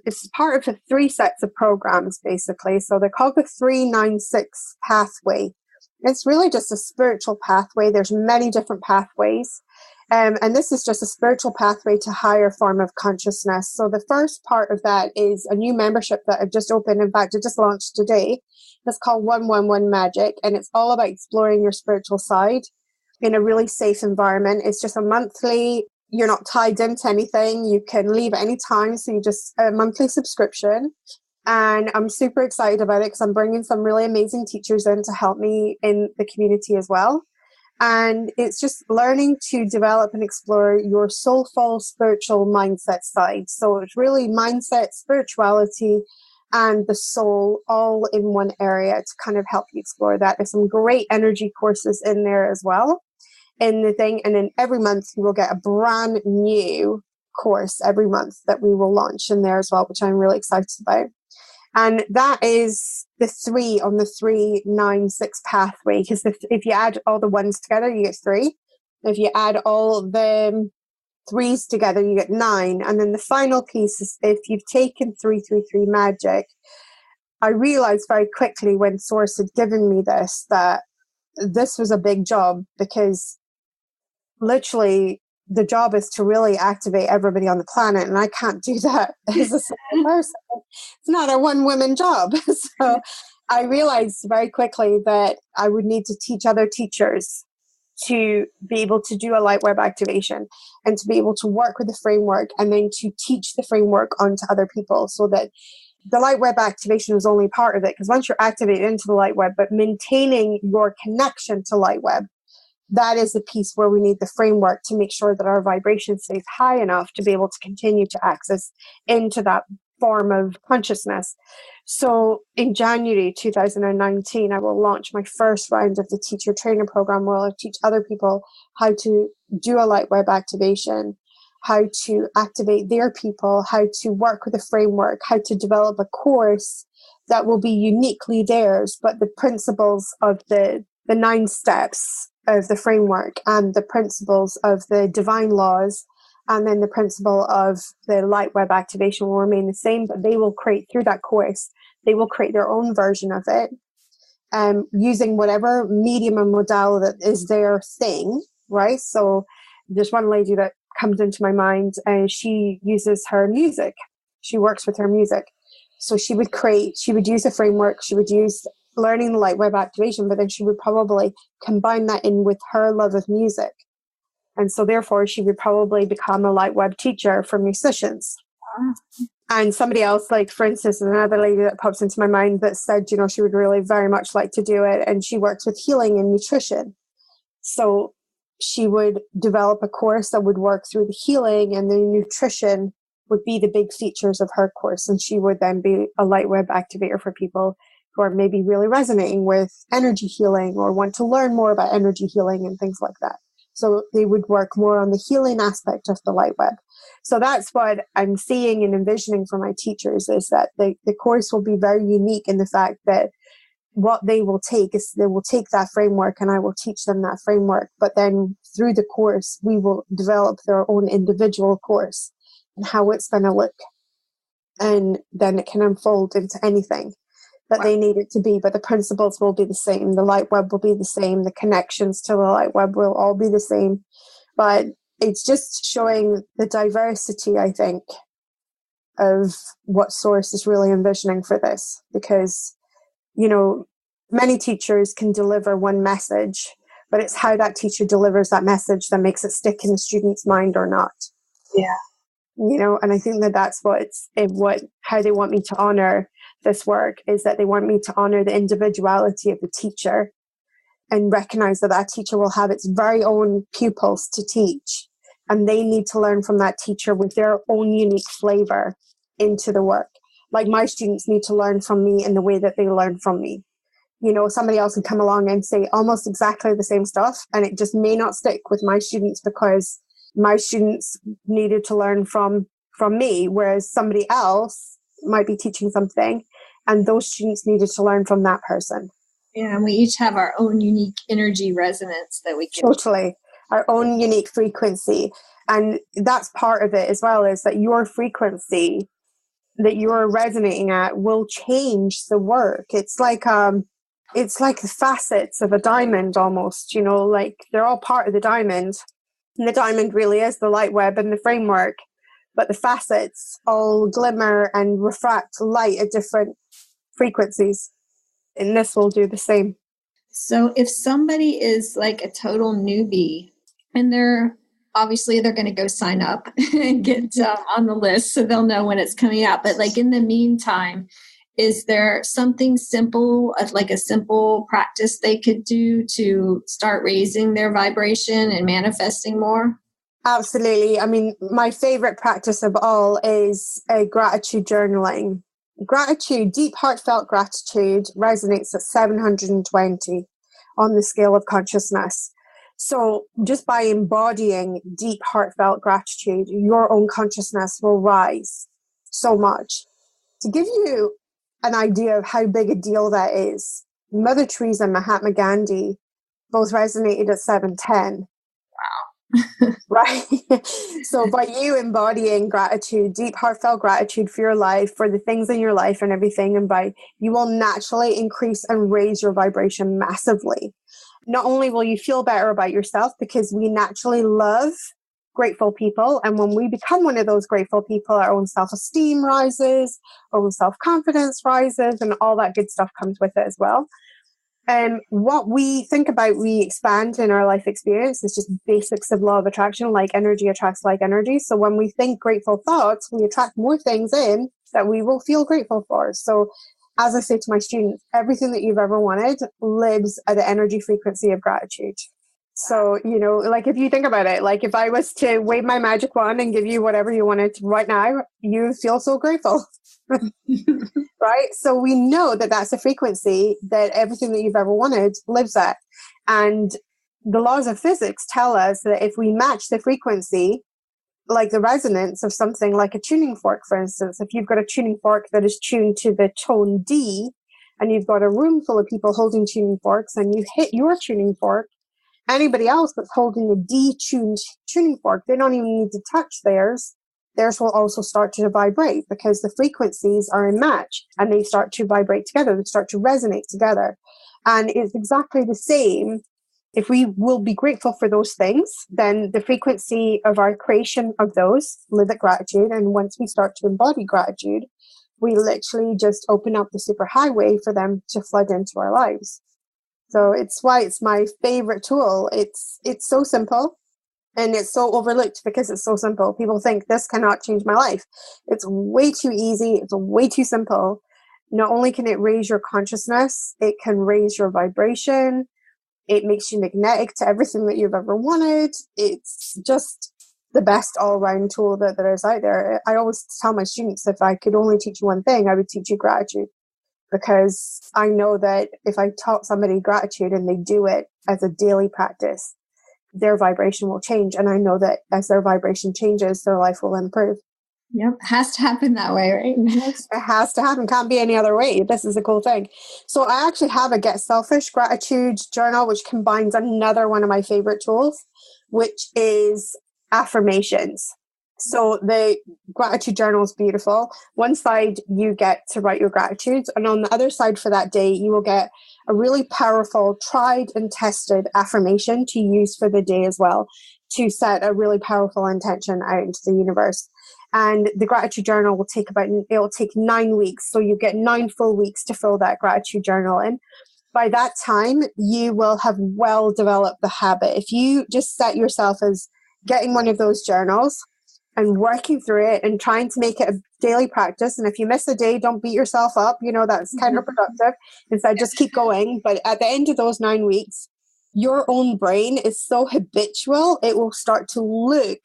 Speaker 3: it's part of 3 sets of programs, basically. So they're called the 396 pathway. It's really just a spiritual pathway. There's many different pathways. And this is just a spiritual pathway to higher form of consciousness. So the first part of that is a new membership that I've just opened. In fact, it just launched today. It's called 111 Magic, and it's all about exploring your spiritual side in a really safe environment. It's just a monthly, you're not tied into anything. You can leave at any time. So you just a monthly subscription. And I'm super excited about it because I'm bringing some really amazing teachers in to help me in the community as well. And it's just learning to develop and explore your soulful spiritual mindset side. So it's really mindset, spirituality, and the soul all in one area to kind of help you explore that. There's some great energy courses in there as well in the thing. And then every month you will get a brand new course every month that we will launch in there as well, which I'm really excited about. And that is the 3 on the 396 pathway, because if you add all the ones together, you get 3. If you add all the threes together, you get 9. And then the final piece is if you've taken 333 magic, I realized very quickly when Source had given me this that this was a big job, because literally the job is to really activate everybody on the planet, and I can't do that as a single person. It's not a one-woman job. So I realized very quickly that I would need to teach other teachers to be able to do a Lightweb activation and to be able to work with the framework and then to teach the framework onto other people, so that the Lightweb activation was only part of it. Because once you're activated into the Lightweb, but maintaining your connection to Lightweb, that is the piece where we need the framework to make sure that our vibration stays high enough to be able to continue to access into that form of consciousness. So in January 2019, I will launch my first round of the teacher trainer program, where I'll teach other people how to do a Lightweb activation, how to activate their people, how to work with a framework, how to develop a course that will be uniquely theirs, but the principles of the 9 steps of the framework and the principles of the divine laws, and then the principle of the Lightweb activation will remain the same, but they will create, through that course, they will create their own version of it, using whatever medium and modality that is their thing, right? So there's one lady that comes into my mind, and she uses her music. She works with her music. So she would use a framework, she would use learning the Lightweb activation, but then she would probably combine that in with her love of music. And so therefore she would probably become a Lightweb teacher for musicians. And somebody else, like for instance, another lady that pops into my mind that said, she would really very much like to do it. And she works with healing and nutrition. So she would develop a course that would work through the healing, and the nutrition would be the big features of her course. And she would then be a Lightweb activator for people who are maybe really resonating with energy healing or want to learn more about energy healing and things like that. So they would work more on the healing aspect of the Lightweb. So that's what I'm seeing and envisioning for my teachers, is that the course will be very unique in the fact that what they will take is they will take that framework and I will teach them that framework. But then through the course, we will develop their own individual course and how it's going to look. And then it can unfold into anything that they need it to be, but the principles will be the same. The Lightweb will be the same. The connections to the Lightweb will all be the same. But it's just showing the diversity, I think, of what Source is really envisioning for this. Because, many teachers can deliver one message, but it's how that teacher delivers that message that makes it stick in the student's mind or not.
Speaker 2: Yeah.
Speaker 3: And I think that's how they want me to honor this work, is that they want me to honor the individuality of the teacher and recognize that teacher will have its very own pupils to teach, and they need to learn from that teacher with their own unique flavor into the work. Like my students need to learn from me in the way that they learn from me. Somebody else would come along and say almost exactly the same stuff, and it just may not stick with my students because my students needed to learn from me, whereas somebody else might be teaching something and those students needed to learn from that person.
Speaker 2: Yeah, and we each have our own unique energy resonance that we can.
Speaker 3: Totally. Our own unique frequency. And that's part of it as well, is that your frequency that you're resonating at will change the work. It's like the facets of a diamond almost, like they're all part of the diamond. And the diamond really is the Lightweb and the framework, but the facets all glimmer and refract light at different frequencies. And this will do the same.
Speaker 2: So if somebody is like a total newbie and they're going to go sign up and get on the list so they'll know when it's coming out. But like in the meantime, is there something simple, like a simple practice they could do to start raising their vibration and manifesting more?
Speaker 3: Absolutely. I mean, my favorite practice of all is gratitude journaling. Gratitude, deep heartfelt gratitude, resonates at 720 on the scale of consciousness. So just by embodying deep heartfelt gratitude, your own consciousness will rise so much. To give you an idea of how big a deal that is, Mother Teresa and Mahatma Gandhi both resonated at 710.
Speaker 2: Wow.
Speaker 3: Right. So by you embodying gratitude, deep heartfelt gratitude for your life, for the things in your life and everything, and you will naturally increase and raise your vibration massively. Not only will you feel better about yourself, because we naturally love grateful people. And when we become one of those grateful people, our own self-esteem rises, our own self-confidence rises, and all that good stuff comes with it as well. And what we think about, we expand in our life experience. It's just basics of law of attraction, like energy attracts like energy. So when we think grateful thoughts, we attract more things in that we will feel grateful for. So as I say to my students, everything that you've ever wanted lives at the energy frequency of gratitude. So, like if you think about it, like if I was to wave my magic wand and give you whatever you wanted right now, you feel so grateful. Right? So we know that that's a frequency that everything that you've ever wanted lives at. And the laws of physics tell us that if we match the frequency, like the resonance of something like a tuning fork, for instance, if you've got a tuning fork that is tuned to the tone D, and you've got a room full of people holding tuning forks, and you hit your tuning fork, anybody else that's holding a D-tuned tuning fork, they don't even need to touch theirs. Theirs will also start to vibrate because the frequencies are in match and they start to vibrate together. They start to resonate together. And it's exactly the same. If we will be grateful for those things, then the frequency of our creation of those live at gratitude. And once we start to embody gratitude, we literally just open up the superhighway for them to flood into our lives. So it's why it's my favorite tool. It's so simple and it's so overlooked because it's so simple. People think this cannot change my life. It's way too easy. It's way too simple. Not only can it raise your consciousness, it can raise your vibration. It makes you magnetic to everything that you've ever wanted. It's just the best all-around tool that there is out there. I always tell my students, if I could only teach you one thing, I would teach you gratitude. Because I know that if I taught somebody gratitude and they do it as a daily practice, their vibration will change. And I know that as their vibration changes, their life will improve.
Speaker 2: Yep. It has to happen that way, right?
Speaker 3: It has to happen. Can't be any other way. This is a cool thing. So I actually have a Get Selfish gratitude journal, which combines another one of my favorite tools, which is affirmations. So the gratitude journal is beautiful. One side, you get to write your gratitudes. And on the other side for that day, you will get a really powerful, tried and tested affirmation to use for the day as well, to set a really powerful intention out into the universe. And the gratitude journal will take it'll take 9 weeks. So you get 9 full weeks to fill that gratitude journal in. By that time, you will have well developed the habit. If you just set yourself as getting one of those journals and working through it and trying to make it a daily practice. And if you miss a day, don't beat yourself up. That's counterproductive. Instead, just keep going. But at the end of those 9 weeks, your own brain is so habitual, it will start to look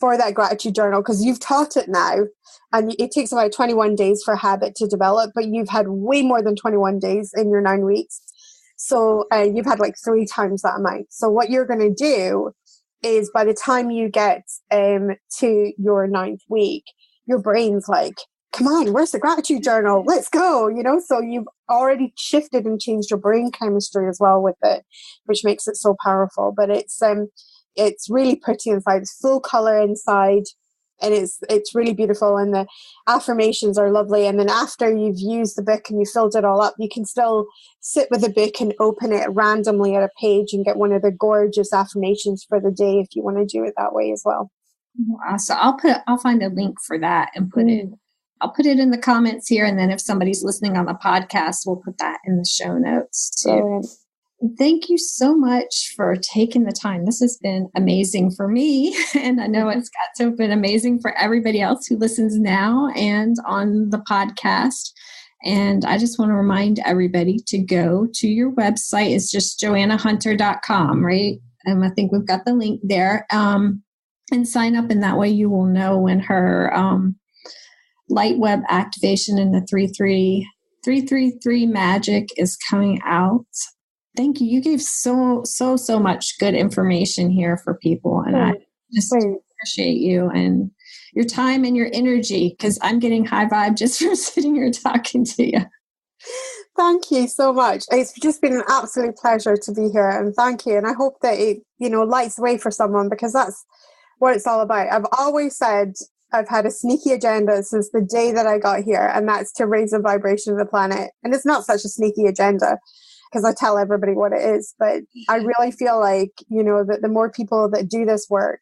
Speaker 3: for that gratitude journal because you've taught it now. And it takes about 21 days for a habit to develop, but you've had way more than 21 days in your 9 weeks. So you've had like 3 times that amount. So what you're going to do is by the time you get to your 9th week, your brain's like, come on, where's the gratitude journal? Let's go, So you've already shifted and changed your brain chemistry as well with it, which makes it so powerful. But it's really pretty inside. It's full color inside. And it's really beautiful. And the affirmations are lovely. And then after you've used the book and you filled it all up, you can still sit with the book and open it randomly at a page and get one of the gorgeous affirmations for the day if you want to do it that way as well.
Speaker 2: Wow. So I'll find a link for that and I'll put it in the comments here. And then if somebody's listening on the podcast, we'll put that in the show notes too. Thank you so much for taking the time. This has been amazing for me. And I know it's got to have been amazing for everybody else who listens now and on the podcast. And I just want to remind everybody to go to your website. It's just joannahunter.com, right? And I think we've got the link there. And sign up. And that way you will know when her Lightweb activation in the 333 magic is coming out. Thank you. You gave so much good information here for people. And I just appreciate you and your time and your energy because I'm getting high vibe just from sitting here talking to you.
Speaker 3: Thank you so much. It's just been an absolute pleasure to be here, and thank you. And I hope that it, lights the way for someone, because that's what it's all about. I've always said I've had a sneaky agenda since the day that I got here, and that's to raise the vibration of the planet. And it's not such a sneaky agenda because I tell everybody what it is, but I really feel like, that the more people that do this work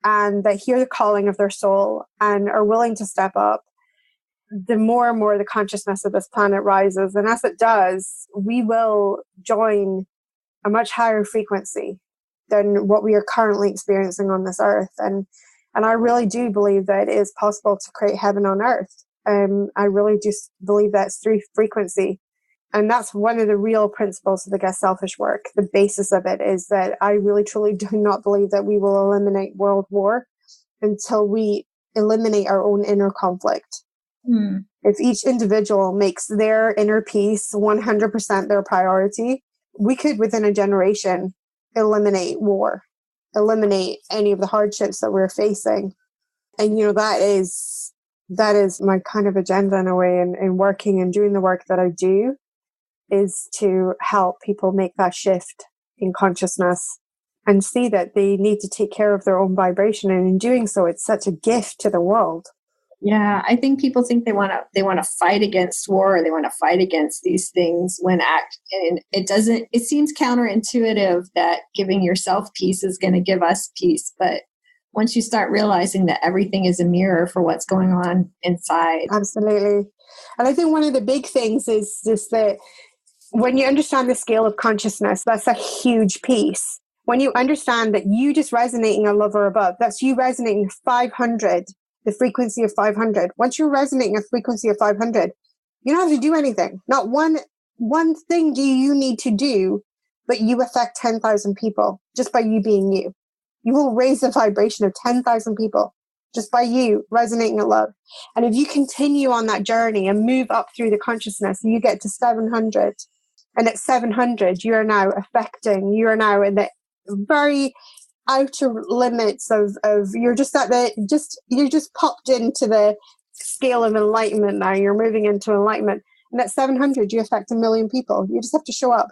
Speaker 3: and that hear the calling of their soul and are willing to step up, the more and more the consciousness of this planet rises. And as it does, we will join a much higher frequency than what we are currently experiencing on this earth. And I really do believe that it is possible to create heaven on earth. I really just believe that's through frequency. And that's one of the real principles of the Get Selfish work. The basis of it is that I really truly do not believe that we will eliminate world war until we eliminate our own inner conflict. If each individual makes their inner peace 100% their priority, we could, within a generation, eliminate war, eliminate any of the hardships that we're facing. And, that is my kind of agenda in a way, in working and doing the work that I do, is to help people make that shift in consciousness and see that they need to take care of their own vibration. And in doing so, it's such a gift to the world.
Speaker 2: Yeah, I think people think they want to fight against war, or they want to fight against these things and it seems counterintuitive that giving yourself peace is going to give us peace. But once you start realizing that everything is a mirror for what's going on inside.
Speaker 3: Absolutely. And I think one of the big things is just that when you understand the scale of consciousness, that's a huge piece. When you understand that you just resonating a love or above, that's you resonating 500, the frequency of 500. Once you're resonating a frequency of 500, you don't have to do anything. Not one thing do you need to do, but you affect 10,000 people just by you being you. You will raise the vibration of 10,000 people just by you resonating at love. And if you continue on that journey and move up through the consciousness, you get to 700. And at 700, you are now in the very outer limits of you're just popped into the scale of enlightenment now. You're moving into enlightenment. And at 700, you affect 1 million people. You just have to show up.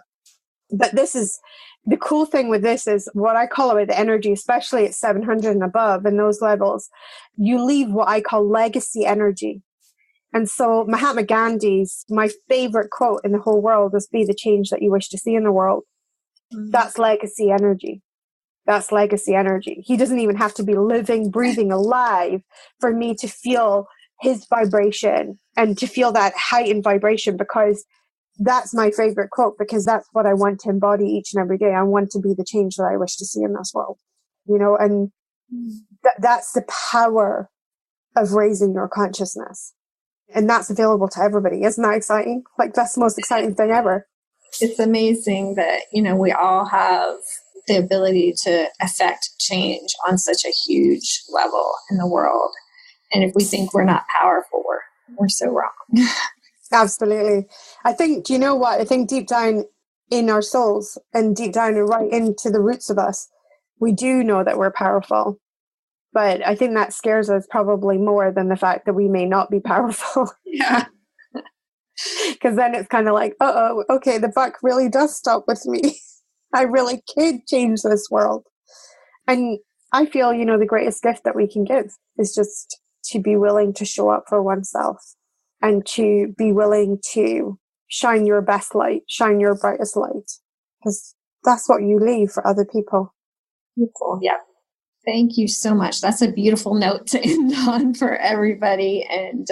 Speaker 3: But this is the cool thing with this is what I call it, the energy, especially at 700 and above in those levels, you leave what I call legacy energy. And so Mahatma Gandhi's, my favorite quote in the whole world is, be the change that you wish to see in the world. That's legacy energy. That's legacy energy. He doesn't even have to be living, breathing, alive for me to feel his vibration and to feel that heightened vibration, because that's my favorite quote, because that's what I want to embody each and every day. I want to be the change that I wish to see in this world, and that's the power of raising your consciousness. And that's available to everybody. Isn't that exciting? Like, that's the most exciting thing ever.
Speaker 2: It's amazing that, we all have the ability to affect change on such a huge level in the world. And if we think we're not powerful, we're so wrong.
Speaker 3: Absolutely. I think, you know what? I think deep down in our souls and deep down and right into the roots of us, we do know that we're powerful. But I think that scares us probably more than the fact that we may not be powerful.
Speaker 2: Yeah.
Speaker 3: Because then it's kind of like, okay, the buck really does stop with me. I really could change this world. And I feel, the greatest gift that we can give is just to be willing to show up for oneself and to be willing to shine your best light, shine your brightest light, because that's what you leave for other people.
Speaker 2: Beautiful. Yeah. Thank you so much. That's a beautiful note to end on for everybody. And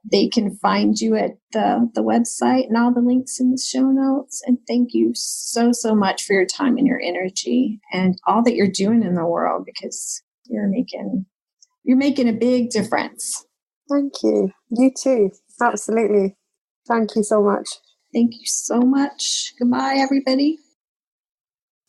Speaker 2: they can find you at the website and all the links in the show notes. And thank you so, so much for your time and your energy and all that you're doing in the world, because you're making a big difference.
Speaker 3: Thank you. You too. Absolutely. Thank you so much.
Speaker 2: Thank you so much. Goodbye, everybody.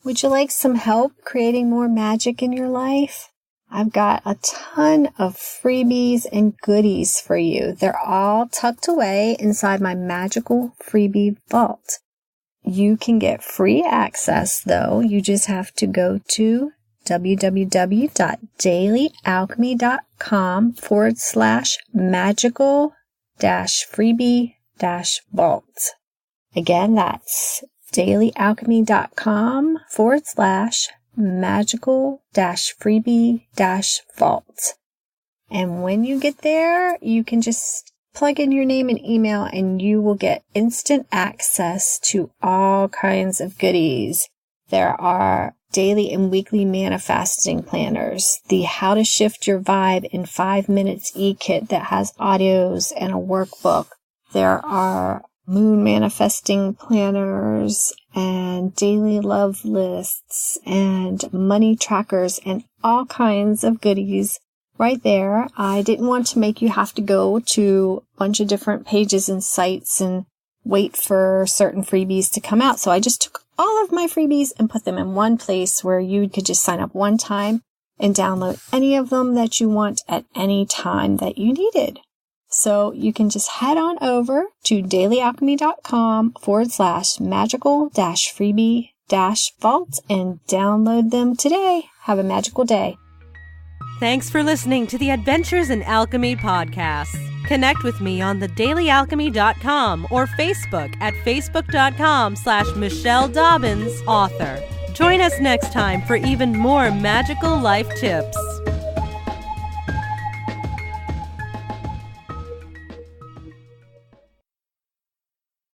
Speaker 4: Would you like some help creating more magic in your life? I've got a ton of freebies and goodies for you. They're all tucked away inside my magical freebie vault. You can get free access, though. You just have to go to www.dailyalchemy.com/magical-freebie-vault. Again, that's dailyalchemy.com/magical-freebie-vault. And when you get there, you can just plug in your name and email and you will get instant access to all kinds of goodies. There are daily and weekly manifesting planners, the How to Shift Your Vibe in 5 Minutes e-kit that has audios and a workbook. There are moon manifesting planners and daily love lists and money trackers and all kinds of goodies right there. I didn't want to make you have to go to a bunch of different pages and sites and wait for certain freebies to come out. So I just took all of my freebies and put them in one place where you could just sign up one time and download any of them that you want at any time that you needed. So you can just head on over to dailyalchemy.com/magical-freebie-vault and download them today. Have a magical day.
Speaker 1: Thanks for listening to the Adventures in Alchemy podcast. Connect with me on thedailyalchemy.com or Facebook at facebook.com/Michelle Dobbins author. Join us next time for even more magical life tips.